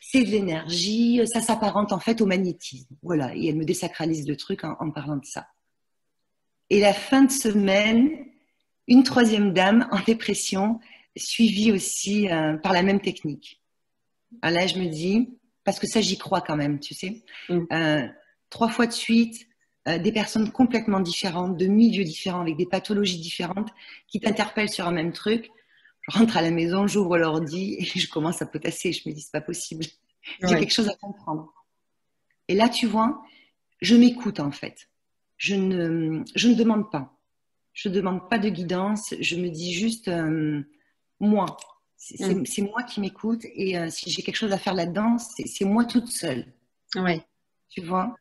C: C'est de l'énergie, ça s'apparente en fait au magnétisme. Voilà, et elle me désacralise le truc en parlant de ça. Et la fin de semaine, une troisième dame en dépression, suivie aussi par la même technique. Alors là, je me dis, parce que ça, j'y crois quand même, tu sais. 3 fois de suite, des personnes complètement différentes, de milieux différents, avec des pathologies différentes, qui t'interpellent sur un même truc. Je rentre à la maison, j'ouvre l'ordi et je commence à potasser. Je me dis, c'est pas possible. J'ai quelque chose à comprendre. Et là, tu vois, je m'écoute en fait. Je ne demande pas. Je ne demande pas de guidance. Je me dis juste... moi, c'est moi qui m'écoute et si j'ai quelque chose à faire là-dedans, c'est moi toute seule.
B: Ouais.
C: Tu vois.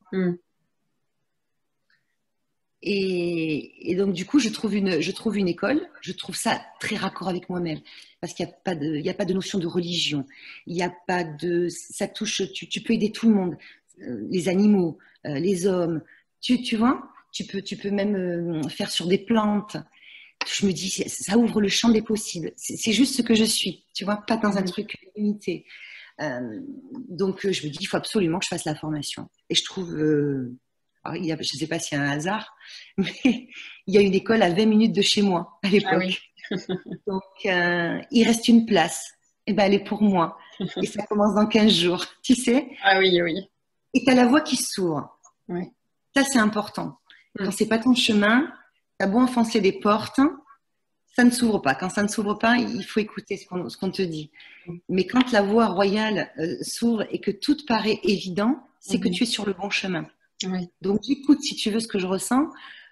C: Et donc du coup, je trouve une école. Je trouve ça très raccord avec moi-même parce qu'il n'y a pas de notion de religion. Il n'y a pas de, ça touche. Tu peux aider tout le monde, les animaux, les hommes. Tu vois. Tu peux même faire sur des plantes. Je me dis, ça ouvre le champ des possibles. C'est juste ce que je suis, tu vois, pas dans un truc limité. Donc, je me dis, il faut absolument que je fasse la formation. Et je trouve, je ne sais pas s'il y a un hasard, mais il y a une école à 20 minutes de chez moi à l'époque. Ah oui. Donc, il reste une place. Et ben, elle est pour moi. Et ça commence dans 15 jours, tu sais.
B: Ah oui, oui.
C: Et tu as la voie qui s'ouvre.
B: Oui.
C: Ça, c'est important. Quand c'est pas ton chemin, t'as beau enfoncer des portes, ça ne s'ouvre pas. Quand ça ne s'ouvre pas, il faut écouter ce qu'on te dit. Mais quand la voie royale s'ouvre et que tout te paraît évident, c'est que tu es sur le bon chemin.
B: Oui.
C: Donc, j'écoute, si tu veux, ce que je ressens.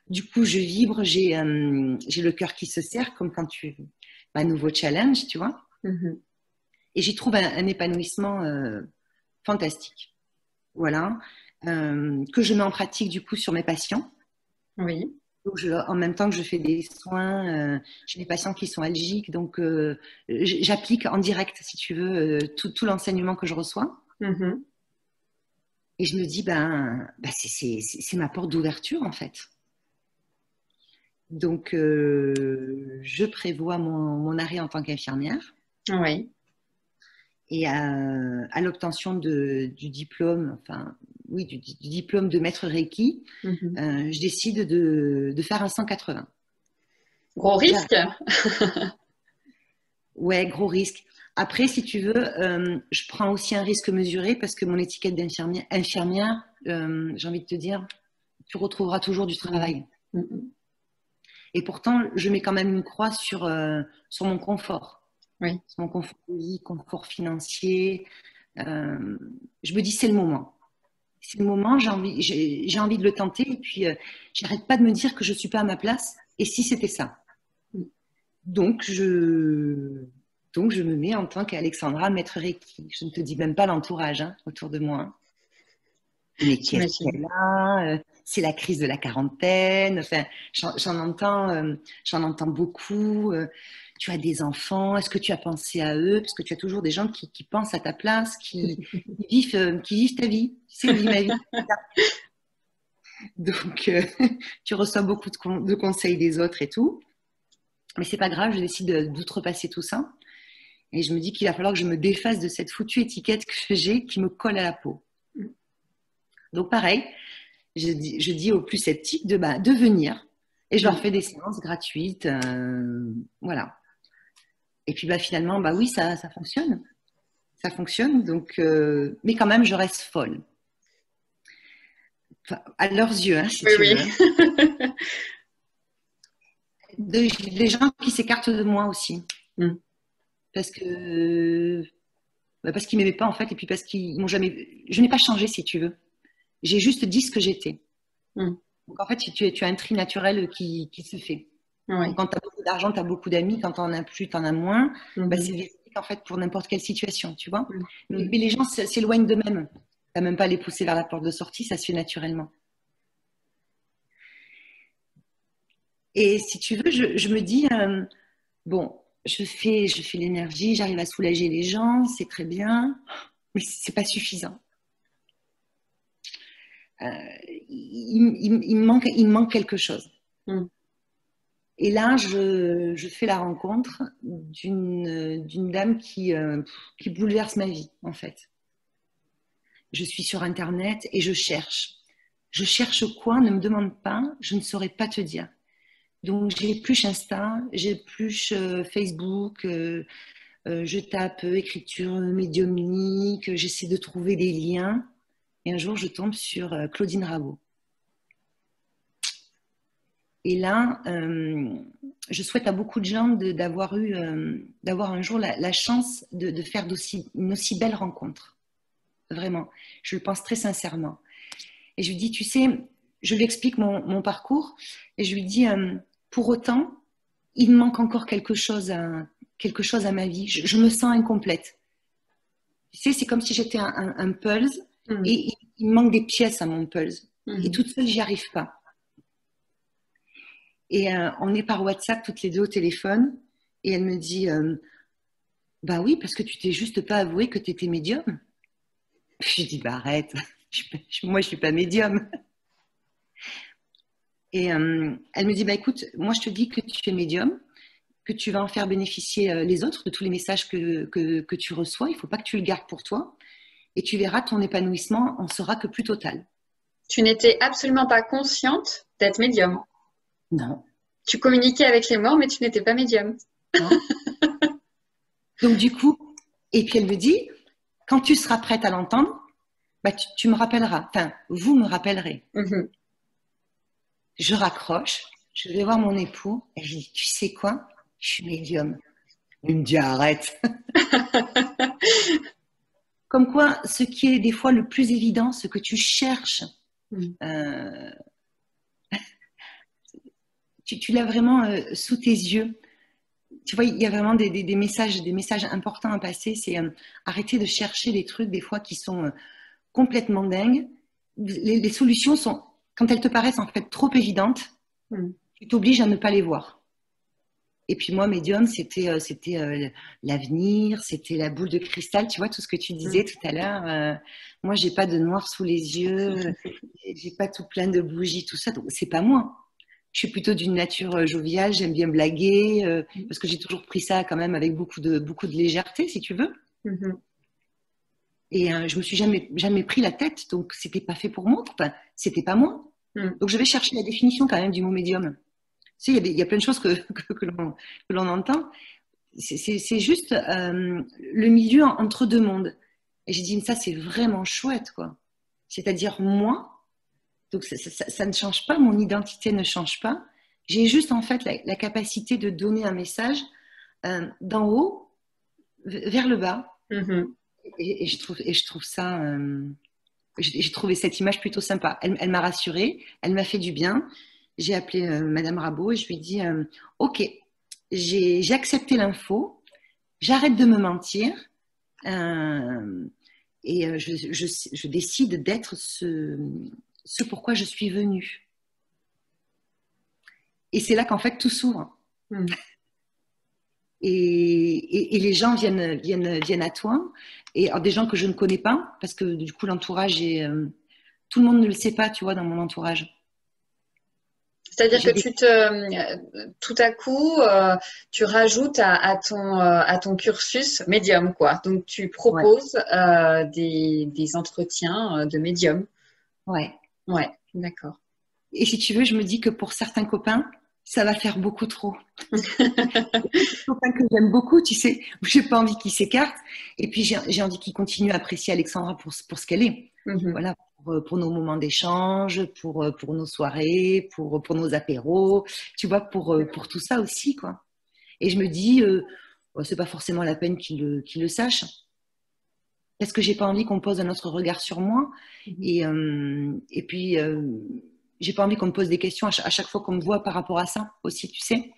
C: Du coup, je vibre, j'ai le cœur qui se serre, comme quand un nouveau challenge, tu vois. Et j'y trouve un épanouissement fantastique. Voilà. Que je mets en pratique, du coup, sur mes patients.
B: Oui.
C: Donc en même temps que je fais des soins, j'ai des patients qui sont allergiques, donc j'applique en direct, si tu veux, tout l'enseignement que je reçois. Et je me dis, c'est ma porte d'ouverture, en fait. Donc, je prévois mon arrêt en tant qu'infirmière.
B: Oui.
C: Et à l'obtention du diplôme, du diplôme de maître Reiki, je décide de faire un 180.
B: Gros risque.
C: Ouais, gros risque. Après, si tu veux, je prends aussi un risque mesuré parce que mon étiquette d'infirmière, j'ai envie de te dire, tu retrouveras toujours du travail. Et pourtant, je mets quand même une croix sur mon confort.
B: Oui.
C: Sur mon confort de vie, confort financier. Je me dis, c'est le moment. C'est le moment, j'ai envie de le tenter. Et puis, j'arrête pas de me dire que je ne suis pas à ma place. Et si c'était ça? Donc, je me mets en tant qu'Alexandra, maître Reiki. Je ne te dis même pas l'entourage autour de moi. Mais qu'est-ce qu'elle a? C'est la crise de la quarantaine. Enfin, j'en entends beaucoup. Tu as des enfants. Est-ce que tu as pensé à eux? Parce que tu as toujours des gens qui pensent à ta place, qui vivent ta vie. Tu sais, vivent ma vie. Donc, tu reçois beaucoup de conseils des autres et tout. Mais c'est pas grave, je décide d'outrepasser tout ça. Et je me dis qu'il va falloir que je me défasse de cette foutue étiquette que j'ai qui me colle à la peau. Donc pareil, je dis aux plus sceptiques de venir. Et je leur fais des séances gratuites. Voilà. Et puis finalement, oui, ça fonctionne. Ça fonctionne. Donc, mais quand même, je reste folle. Enfin, à leurs yeux, si tu veux. Des gens qui s'écartent de moi aussi. Parce qu'ils m'aimaient pas en fait, et puis parce qu'ils m'ont jamais. Je n'ai pas changé, si tu veux. J'ai juste dit ce que j'étais. Donc en fait, tu as un tri naturel qui se fait. Donc, quand tu as beaucoup d'argent, tu as beaucoup d'amis. Quand tu en as plus, tu en as moins. C'est véridique en fait pour n'importe quelle situation, tu vois. Mais les gens s'éloignent d'eux-mêmes. Tu n'as même pas à les pousser vers la porte de sortie, ça se fait naturellement. Et si tu veux, je me dis, je fais l'énergie, j'arrive à soulager les gens, c'est très bien, mais c'est pas suffisant. Il me manque quelque chose. Et là, je fais la rencontre d'une dame qui bouleverse ma vie, en fait. Je suis sur Internet et je cherche. Je cherche quoi? Ne me demande pas, je ne saurais pas te dire. Donc, j'épluche Insta, j'épluche Facebook, je tape écriture médiumnique, j'essaie de trouver des liens. Et un jour, je tombe sur Claudine Rabault. Et là, je souhaite à beaucoup de gens d'avoir un jour la chance de faire une aussi belle rencontre. Vraiment, je le pense très sincèrement. Et je lui dis, tu sais, je lui explique mon parcours et je lui dis, pour autant, il me manque encore quelque chose à ma vie. Je me sens incomplète. Tu sais, c'est comme si j'étais un puzzle et il me manque des pièces à mon puzzle. Et toute seule, j'y arrive pas. Et on est par WhatsApp toutes les deux au téléphone et elle me dit, oui, parce que tu t'es juste pas avoué que tu étais médium. Je dis, arrête, moi je suis pas médium. Et elle me dit, écoute, moi je te dis que tu es médium, que tu vas en faire bénéficier les autres de tous les messages que tu reçois. Il ne faut pas que tu le gardes pour toi. Et tu verras, ton épanouissement en sera que plus total.
B: Tu n'étais absolument pas consciente d'être médium?
C: Non.
B: Tu communiquais avec les morts, mais tu n'étais pas médium.
C: Non. Donc du coup, et puis elle me dit, quand tu seras prête à l'entendre, tu me rappelleras. Enfin, vous me rappellerez. Je raccroche, Je vais voir mon époux et je dis, tu sais quoi? Je suis médium. Il me dit, arrête. Comme quoi, ce qui est des fois le plus évident, ce que tu cherches, euh, tu l'as vraiment sous tes yeux. Tu vois, il y a vraiment des messages importants à passer. C'est arrêter de chercher des trucs des fois qui sont complètement dingues. Les solutions sont, quand elles te paraissent en fait trop évidentes, tu t'obliges à ne pas les voir. Et puis moi, médium, c'était l'avenir, c'était la boule de cristal. Tu vois, tout ce que tu disais tout à l'heure. Moi, j'ai pas de noir sous les yeux, j'ai pas tout plein de bougies, tout ça. Donc, c'est pas moi. Je suis plutôt d'une nature joviale, j'aime bien blaguer, parce que j'ai toujours pris ça quand même avec beaucoup de légèreté, si tu veux. Et je me suis jamais pris la tête, donc c'était pas fait pour moi. Enfin, c'était pas moi. Donc je vais chercher la définition quand même du mot médium. Tu sais, il y a plein de choses que l'on entend. C'est juste le milieu entre deux mondes. Et j'ai dit, mais ça c'est vraiment chouette, quoi. C'est-à-dire moi. Donc ça ne change pas, mon identité ne change pas. J'ai juste en fait la capacité de donner un message d'en haut vers le bas. Et je trouve ça, j'ai trouvé cette image plutôt sympa. Elle m'a rassurée, elle m'a fait du bien. J'ai appelé Madame Rabot et je lui ai dit, ok, j'ai accepté l'info, j'arrête de me mentir et je décide d'être ce pourquoi je suis venue. Et c'est là qu'en fait tout s'ouvre. Et les gens viennent à toi. Et alors, des gens que je ne connais pas, parce que du coup l'entourage est... tout le monde ne le sait pas, tu vois, dans mon entourage.
B: C'est-à-dire que tout à coup, tu rajoutes à ton cursus médium, quoi. Donc, tu proposes des entretiens de médium.
C: Ouais.
B: Ouais, d'accord.
C: Et si tu veux, je me dis que pour certains copains, ça va faire beaucoup trop. Des copains que j'aime beaucoup, tu sais, où j'ai pas envie qu'ils s'écartent. Et puis, j'ai envie qu'ils continuent à apprécier Alexandra pour ce qu'elle est. Voilà, pour nos moments d'échange, pour nos soirées, pour nos apéros, tu vois, pour tout ça aussi, quoi. Et je me dis, c'est pas forcément la peine qu'ils le sachent. Parce que j'ai pas envie qu'on pose un autre regard sur moi. Et puis, j'ai pas envie qu'on me pose des questions à chaque fois qu'on me voit par rapport à ça aussi, tu sais.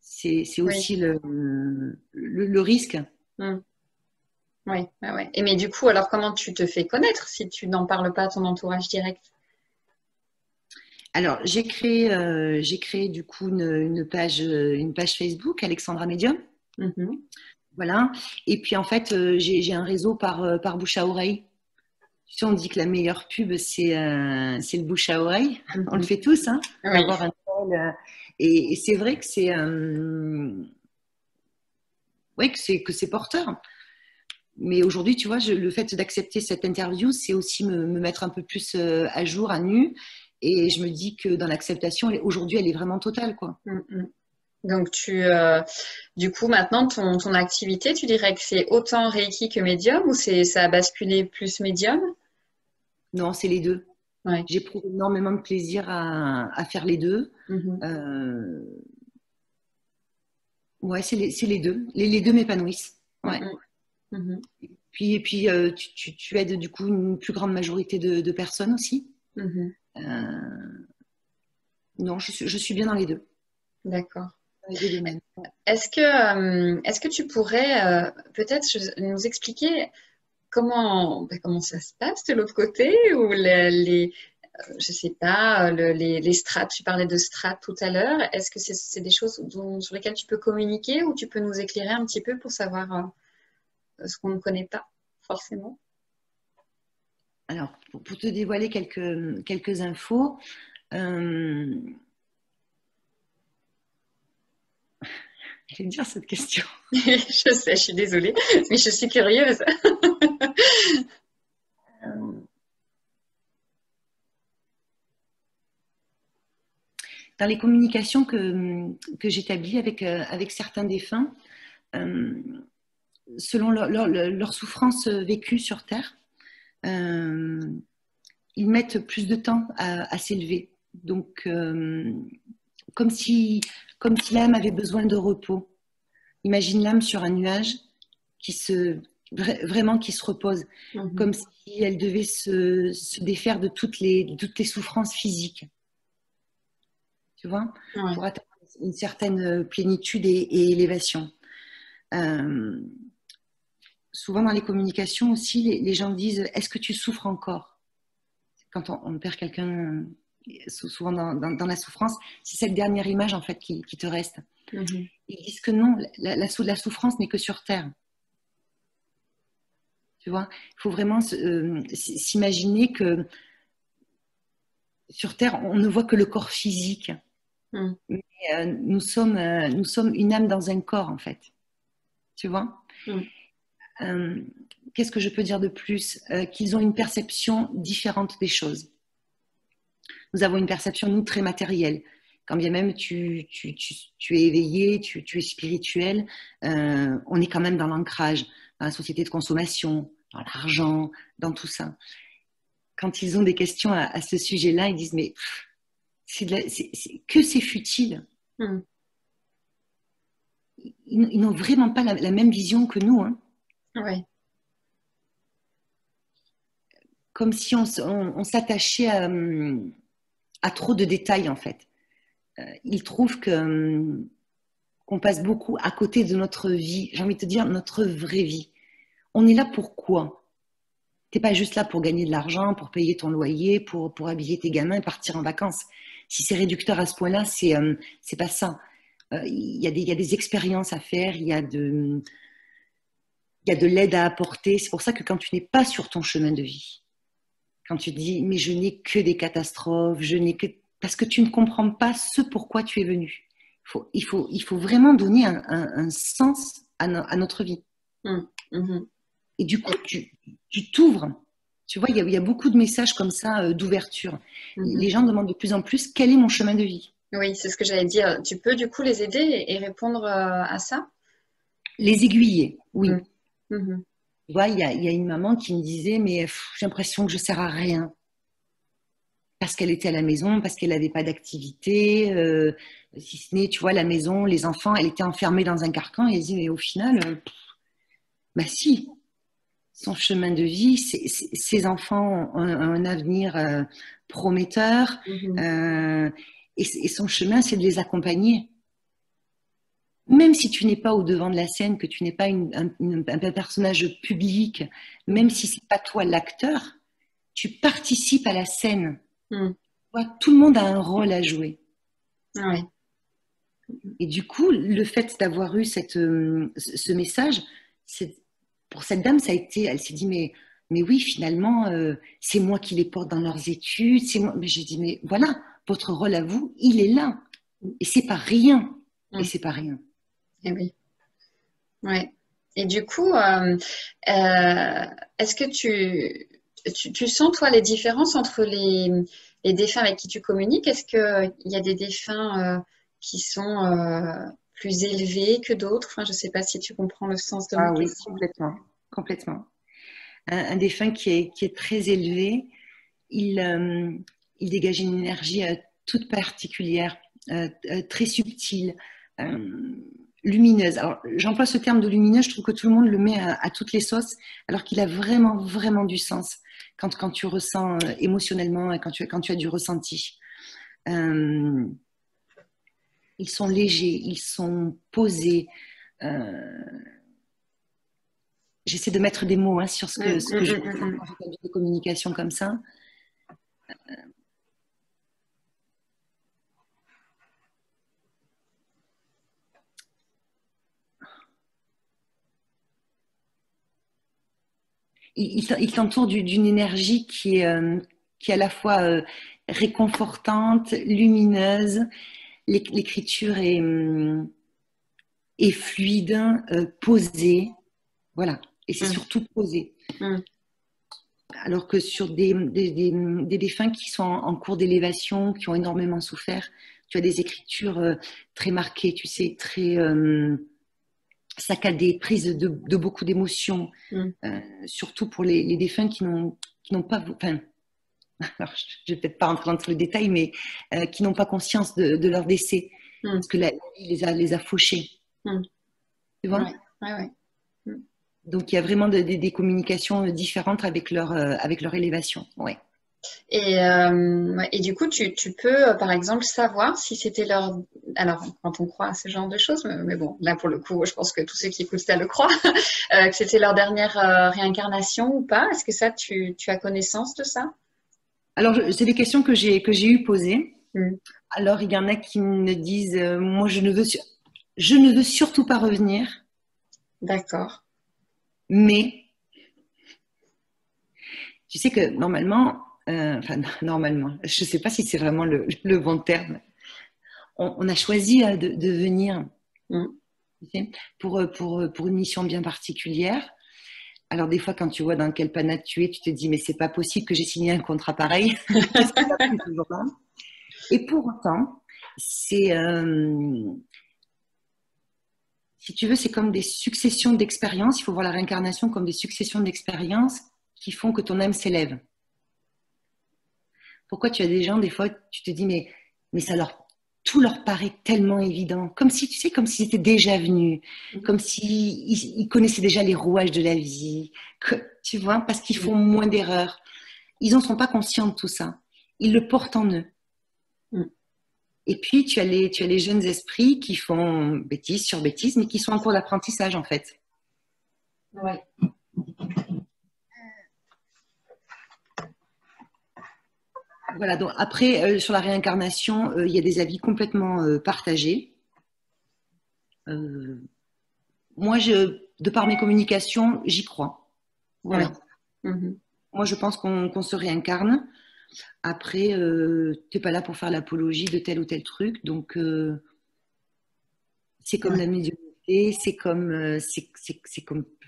C: C'est aussi le risque.
B: Oui, ouais. Et mais du coup, alors comment tu te fais connaître si tu n'en parles pas à ton entourage direct?
C: Alors, j'ai créé du coup une page Facebook, Alexandra Medium. Voilà. Et puis en fait, j'ai un réseau par bouche à oreille. Tu sais, on dit que la meilleure pub, c'est le bouche à oreille. On le fait tous, hein.
B: Oui.
C: Avoir un et c'est vrai que que c'est porteur. Mais aujourd'hui, tu vois, le fait d'accepter cette interview, c'est aussi me mettre un peu plus à jour, à nu. Et je me dis que dans l'acceptation, aujourd'hui, elle est vraiment totale, quoi.
B: Donc, du coup, maintenant, ton activité, tu dirais que c'est autant Reiki que médium ou ça a basculé plus médium?
C: Non, c'est les deux.
B: Ouais.
C: J'éprouve énormément de plaisir à faire les deux. Ouais, c'est les deux. Les deux m'épanouissent. Ouais. Et puis tu aides du coup une plus grande majorité de personnes aussi. Non, je suis bien dans les deux.
B: D'accord.
C: Dans les deux domaines.
B: Est-ce que tu pourrais peut-être nous expliquer comment ça se passe de l'autre côté ou je sais pas, les strates, tu parlais de strates tout à l'heure. Est-ce que c'est des choses sur lesquelles tu peux communiquer ou tu peux nous éclairer un petit peu pour savoir ce qu'on ne connaît pas forcément?
C: Alors, pour te dévoiler quelques infos, je vais te dire cette question.
B: Je sais, je suis désolée, mais je suis curieuse.
C: Dans les communications que j'établis avec certains défunts, selon leur souffrance vécue sur Terre, ils mettent plus de temps à s'élever. Donc, comme si l'âme avait besoin de repos. Imagine l'âme sur un nuage vraiment qui se repose, comme si elle devait se défaire de toutes les souffrances physiques. Tu vois, pour atteindre une certaine plénitude et élévation. Souvent dans les communications aussi, les gens disent « Est-ce que tu souffres encore ?» Quand on perd quelqu'un, souvent dans la souffrance, c'est cette dernière image en fait qui te reste. Ils disent que non, la souffrance n'est que sur Terre. Tu vois, il faut vraiment s'imaginer que sur Terre, on ne voit que le corps physique. Mais nous sommes une âme dans un corps, en fait. Tu vois. Qu'est-ce que je peux dire de plus? Qu'ils ont une perception différente des choses. Nous avons une perception, nous, très matérielle. Quand bien même tu es éveillé, tu es spirituel, on est quand même dans l'ancrage, dans la société de consommation, dans l'argent, dans tout ça. Quand ils ont des questions à ce sujet-là, ils disent mais c'est futile. Ils n'ont vraiment pas la même vision que nous. Hein.
B: Ouais.
C: Comme si on s'attachait à trop de détails en fait. Ils trouvent qu'on passe beaucoup à côté de notre vie, j'ai envie de te dire notre vraie vie. On est là pour quoi? T'es pas juste là pour gagner de l'argent, pour payer ton loyer, pour habiller tes gamins et partir en vacances. Si c'est réducteur à ce point-là, c'est pas ça. Il y a des expériences à faire, il y a de l'aide à apporter. C'est pour ça que quand tu n'es pas sur ton chemin de vie, quand tu te dis mais je n'ai que des catastrophes, parce que tu ne comprends pas ce pourquoi tu es venu. Il faut vraiment donner un sens à notre vie. Et du coup, tu t'ouvres. Tu vois, il y a beaucoup de messages comme ça d'ouverture. Les gens demandent de plus en plus quel est mon chemin de vie.
B: Oui, c'est ce que j'allais dire. Tu peux du coup les aider et répondre à ça?
C: Les aiguiller, oui. Tu vois, il y a une maman qui me disait mais j'ai l'impression que je ne sers à rien. Parce qu'elle était à la maison, parce qu'elle n'avait pas d'activité, si ce n'est, tu vois, la maison, les enfants, elle était enfermée dans un carcan et elle dit mais au final, bah si. Son chemin de vie, ses enfants ont un avenir prometteur et son chemin, c'est de les accompagner. Même si tu n'es pas au devant de la scène, que tu n'es pas un personnage public, même si c'est pas toi l'acteur, tu participes à la scène. Tout le monde a un rôle à jouer.
B: Ouais.
C: Et du coup, le fait d'avoir eu ce message, pour cette dame, ça a été, elle s'est dit, mais oui, finalement, c'est moi qui les porte dans leurs études. Mais j'ai dit, mais voilà, votre rôle à vous, il est là. Et c'est pas rien. Et c'est pas rien.
B: Et oui. Ouais. Et du coup, est-ce que tu sens, toi, les différences entre les défunts avec qui tu communiques? Est-ce qu'il y a des défunts qui sont plus élevés que d'autres? Enfin, je ne sais pas si tu comprends le sens de ma question.
C: Complètement. Complètement. Un défunt qui est très élevé, il dégage une énergie toute particulière, très subtile, lumineuse. Alors, j'emploie ce terme de lumineuse, je trouve que tout le monde le met à toutes les sauces, alors qu'il a vraiment, vraiment du sens quand tu ressens émotionnellement et quand tu as du ressenti. Ils sont légers, ils sont posés. J'essaie de mettre des mots sur ce que je ressens quand j'ai des communications comme ça. Il t'entoure d'une énergie qui est à la fois réconfortante, lumineuse. L'écriture est fluide, posée. Voilà. Et c'est surtout posé. Alors que sur des défunts qui sont en cours d'élévation, qui ont énormément souffert, tu as des écritures très marquées, tu sais, très saccadées, prises de beaucoup d'émotions, surtout pour les défunts qui n'ont pas... Enfin, alors je ne vais peut-être pas rentrer dans tout le détail, mais qui n'ont pas conscience de leur décès, parce que la vie les a fauchés. Tu vois?
B: Ouais.
C: Donc, il y a vraiment des communications différentes avec leur élévation. Ouais.
B: Et du coup, tu peux, par exemple, savoir si c'était leur... Alors, quand on croit à ce genre de choses, mais bon, là, pour le coup, je pense que tous ceux qui écoutent ça le croient, que c'était leur dernière réincarnation ou pas. Est-ce que ça, tu as connaissance de ça?
C: Alors, c'est des questions que j'ai eu posées.
B: Mm.
C: Alors, il y en a qui me disent, moi, je ne veux surtout pas revenir,
B: D'accord.
C: mais tu sais que normalement, normalement, je ne sais pas si c'est vraiment le bon terme, on a choisi de venir, tu sais, pour une mission bien particulière. Alors, des fois, quand tu vois dans quel panat tu es, tu te dis, mais c'est pas possible que j'ai signé un contrat pareil. Qu'est-ce qui va plus toujours là? Et pour autant, si tu veux, c'est comme des successions d'expériences. Il faut voir la réincarnation comme des successions d'expériences qui font que ton âme s'élève. Pourquoi tu as des gens, des fois, tu te dis, mais tout leur paraît tellement évident. Comme si, tu sais, comme s'ils étaient déjà venus. Comme s'ils connaissaient déjà les rouages de la vie. Tu vois, parce qu'ils font moins d'erreurs. Ils n'en sont pas conscients de tout ça. Ils le portent en eux. Et puis, tu as les jeunes esprits qui font bêtises sur bêtises, mais qui sont en cours d'apprentissage, en fait.
B: Ouais.
C: Voilà, donc après, sur la réincarnation, il y a des avis complètement partagés. Moi, de par mes communications, j'y crois. Voilà. Moi, je pense qu'on se réincarne. Après, tu n'es pas là pour faire l'apologie de tel ou tel truc. Donc, c'est comme la médiumnité, c'est comme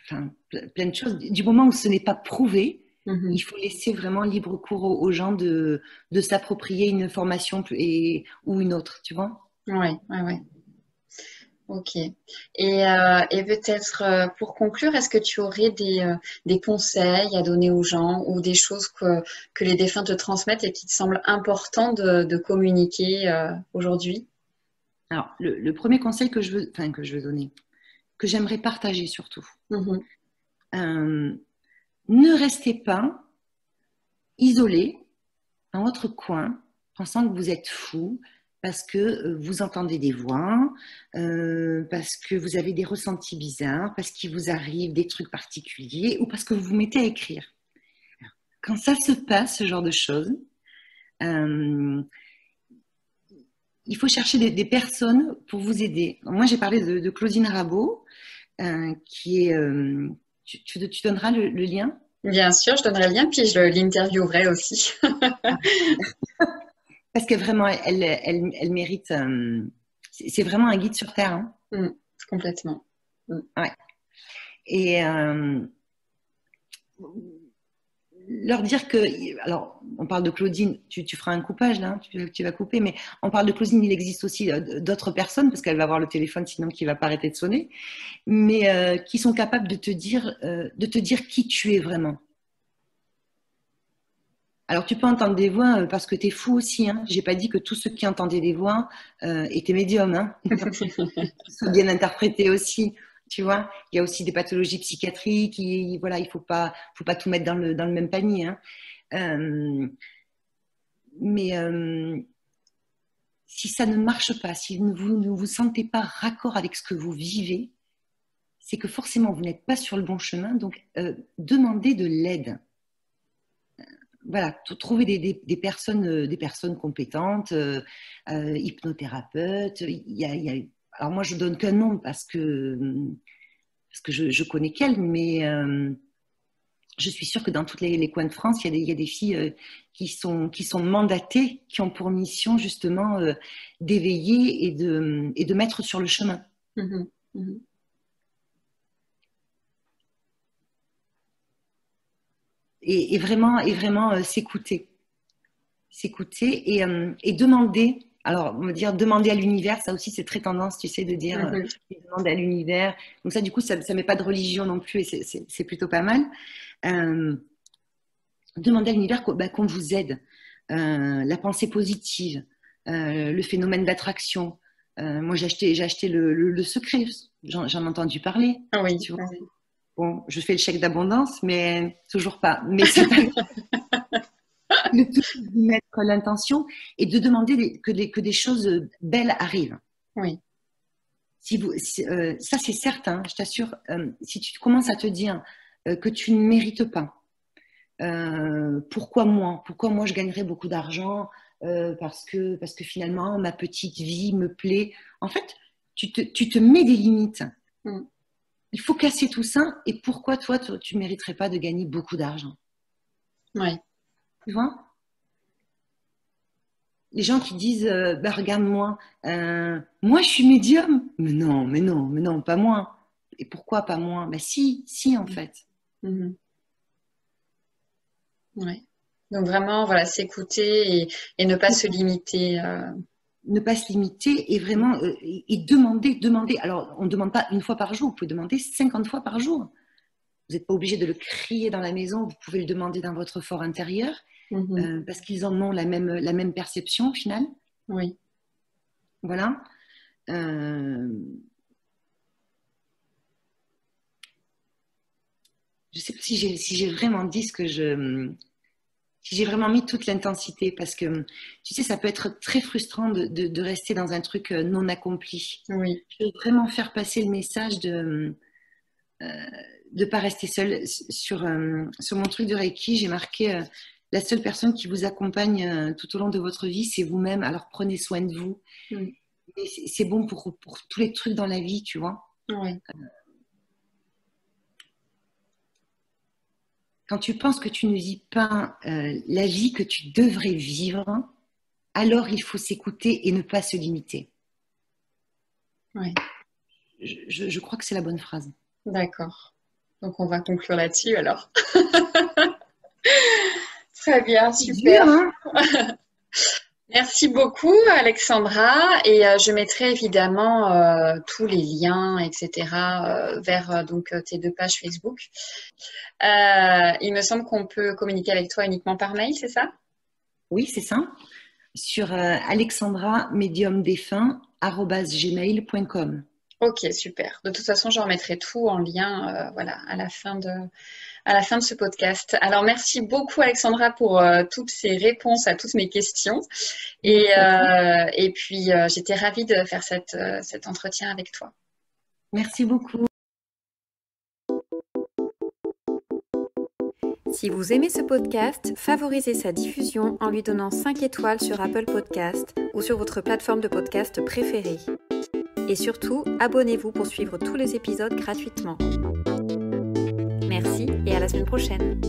C: enfin, plein de choses. Du moment où ce n'est pas prouvé, il faut laisser vraiment libre cours aux gens de s'approprier une information ou une autre, tu vois?
B: Ouais. Ok. Et peut-être pour conclure, est-ce que tu aurais des conseils à donner aux gens ou des choses que les défunts te transmettent et qui te semblent importants de communiquer aujourd'hui?
C: Alors, le premier conseil que je veux donner, que j'aimerais partager surtout, ne restez pas isolé dans votre coin, pensant que vous êtes fou, parce que vous entendez des voix, parce que vous avez des ressentis bizarres, parce qu'il vous arrive des trucs particuliers, ou parce que vous vous mettez à écrire. Alors, quand ça se passe, ce genre de choses, il faut chercher des personnes pour vous aider. Moi, j'ai parlé de Claudine Rabot, qui est... tu donneras le lien?
B: Bien sûr, je donnerai le lien, puis je l'interviewerai aussi.
C: Parce que vraiment, elle mérite... c'est vraiment un guide sur Terre. Hein.
B: Complètement.
C: Ouais. Et leur dire que... Alors, on parle de Claudine, tu feras un coupage là, tu vas couper, mais on parle de Claudine, il existe aussi d'autres personnes, parce qu'elle va avoir le téléphone sinon qui ne va pas arrêter de sonner, mais qui sont capables de te dire qui tu es vraiment. Alors, tu peux entendre des voix parce que tu es fou aussi. Hein. Je n'ai pas dit que tous ceux qui entendaient des voix étaient médiums. Hein. Sont bien interprétés aussi. Tu vois, il y a aussi des pathologies psychiatriques. Voilà, il faut pas tout mettre dans le même panier. Hein. Mais si ça ne marche pas, si vous ne vous sentez pas raccord avec ce que vous vivez, c'est que forcément vous n'êtes pas sur le bon chemin. Donc, demandez de l'aide. Voilà, trouver des personnes compétentes, hypnothérapeutes. Alors moi, je donne qu'un nom parce que je connais qu'elle, mais je suis sûre que dans tous les coins de France, il y a des filles qui sont mandatées, qui ont pour mission justement d'éveiller et de mettre sur le chemin. Et vraiment s'écouter et demander. Alors, on va dire demander à l'univers, ça aussi c'est très tendance, tu sais, de dire demander à l'univers. Donc ça, du coup, ça met pas de religion non plus et c'est plutôt pas mal. demandez à l'univers qu'on vous aide. La pensée positive, le phénomène d'attraction. Moi, j'ai acheté le secret. J'en ai entendu parler.
B: Ah oui,
C: tu vois.
B: oui.
C: Bon, je fais le chèque d'abondance, mais toujours pas. Mais c'est pas le tout, c'est d'y mettre l'intention et de demander que des choses belles arrivent.
B: Oui.
C: Ça, c'est certain, je t'assure. Si tu commences à te dire que tu ne mérites pas, pourquoi moi je gagnerais beaucoup d'argent parce que finalement ma petite vie me plaît. En fait, tu te mets des limites. Il faut casser tout ça. Et pourquoi toi tu mériterais pas de gagner beaucoup d'argent?
B: Oui.
C: Tu vois, les gens qui disent regarde-moi, moi je suis médium. Mais non, pas moi. Et pourquoi pas moi? Si en fait.
B: Ouais. Donc vraiment, voilà, s'écouter et ne pas se limiter.
C: Ne pas se limiter et vraiment et demander. Alors, on ne demande pas une fois par jour, vous pouvez demander 50 fois par jour. Vous n'êtes pas obligé de le crier dans la maison, vous pouvez le demander dans votre fort intérieur parce qu'ils en ont la même perception au final.
B: Oui.
C: Voilà. Je ne sais pas si j'ai vraiment dit si j'ai vraiment mis toute l'intensité, parce que tu sais, ça peut être très frustrant de rester dans un truc non accompli.
B: Oui.
C: Je veux vraiment faire passer le message de ne pas rester seule. Sur mon truc de Reiki, j'ai marqué la seule personne qui vous accompagne tout au long de votre vie, c'est vous-même. Alors prenez soin de vous. Et c'est bon pour tous les trucs dans la vie, tu vois.
B: Oui.
C: Quand tu penses que tu ne vis pas la vie que tu devrais vivre, alors il faut s'écouter et ne pas se limiter.
B: Oui.
C: Je crois que c'est la bonne phrase.
B: D'accord. Donc on va conclure là-dessus alors. Très bien, super.
C: Dur, hein.
B: Merci beaucoup Alexandra et je mettrai évidemment tous les liens, etc. Vers donc tes 2 pages Facebook. Il me semble qu'on peut communiquer avec toi uniquement par mail, c'est ça?
C: Oui, c'est ça. Sur alexandra-medium-défunt@gmail.com.
B: Ok, super. De toute façon, je remettrai tout en lien voilà, à la fin de ce podcast. Alors, merci beaucoup Alexandra pour toutes ces réponses à toutes mes questions. Et puis, j'étais ravie de faire cet entretien avec toi.
C: Merci beaucoup.
A: Si vous aimez ce podcast, favorisez sa diffusion en lui donnant 5 étoiles sur Apple Podcast ou sur votre plateforme de podcast préférée. Et surtout, abonnez-vous pour suivre tous les épisodes gratuitement. Merci et à la semaine prochaine.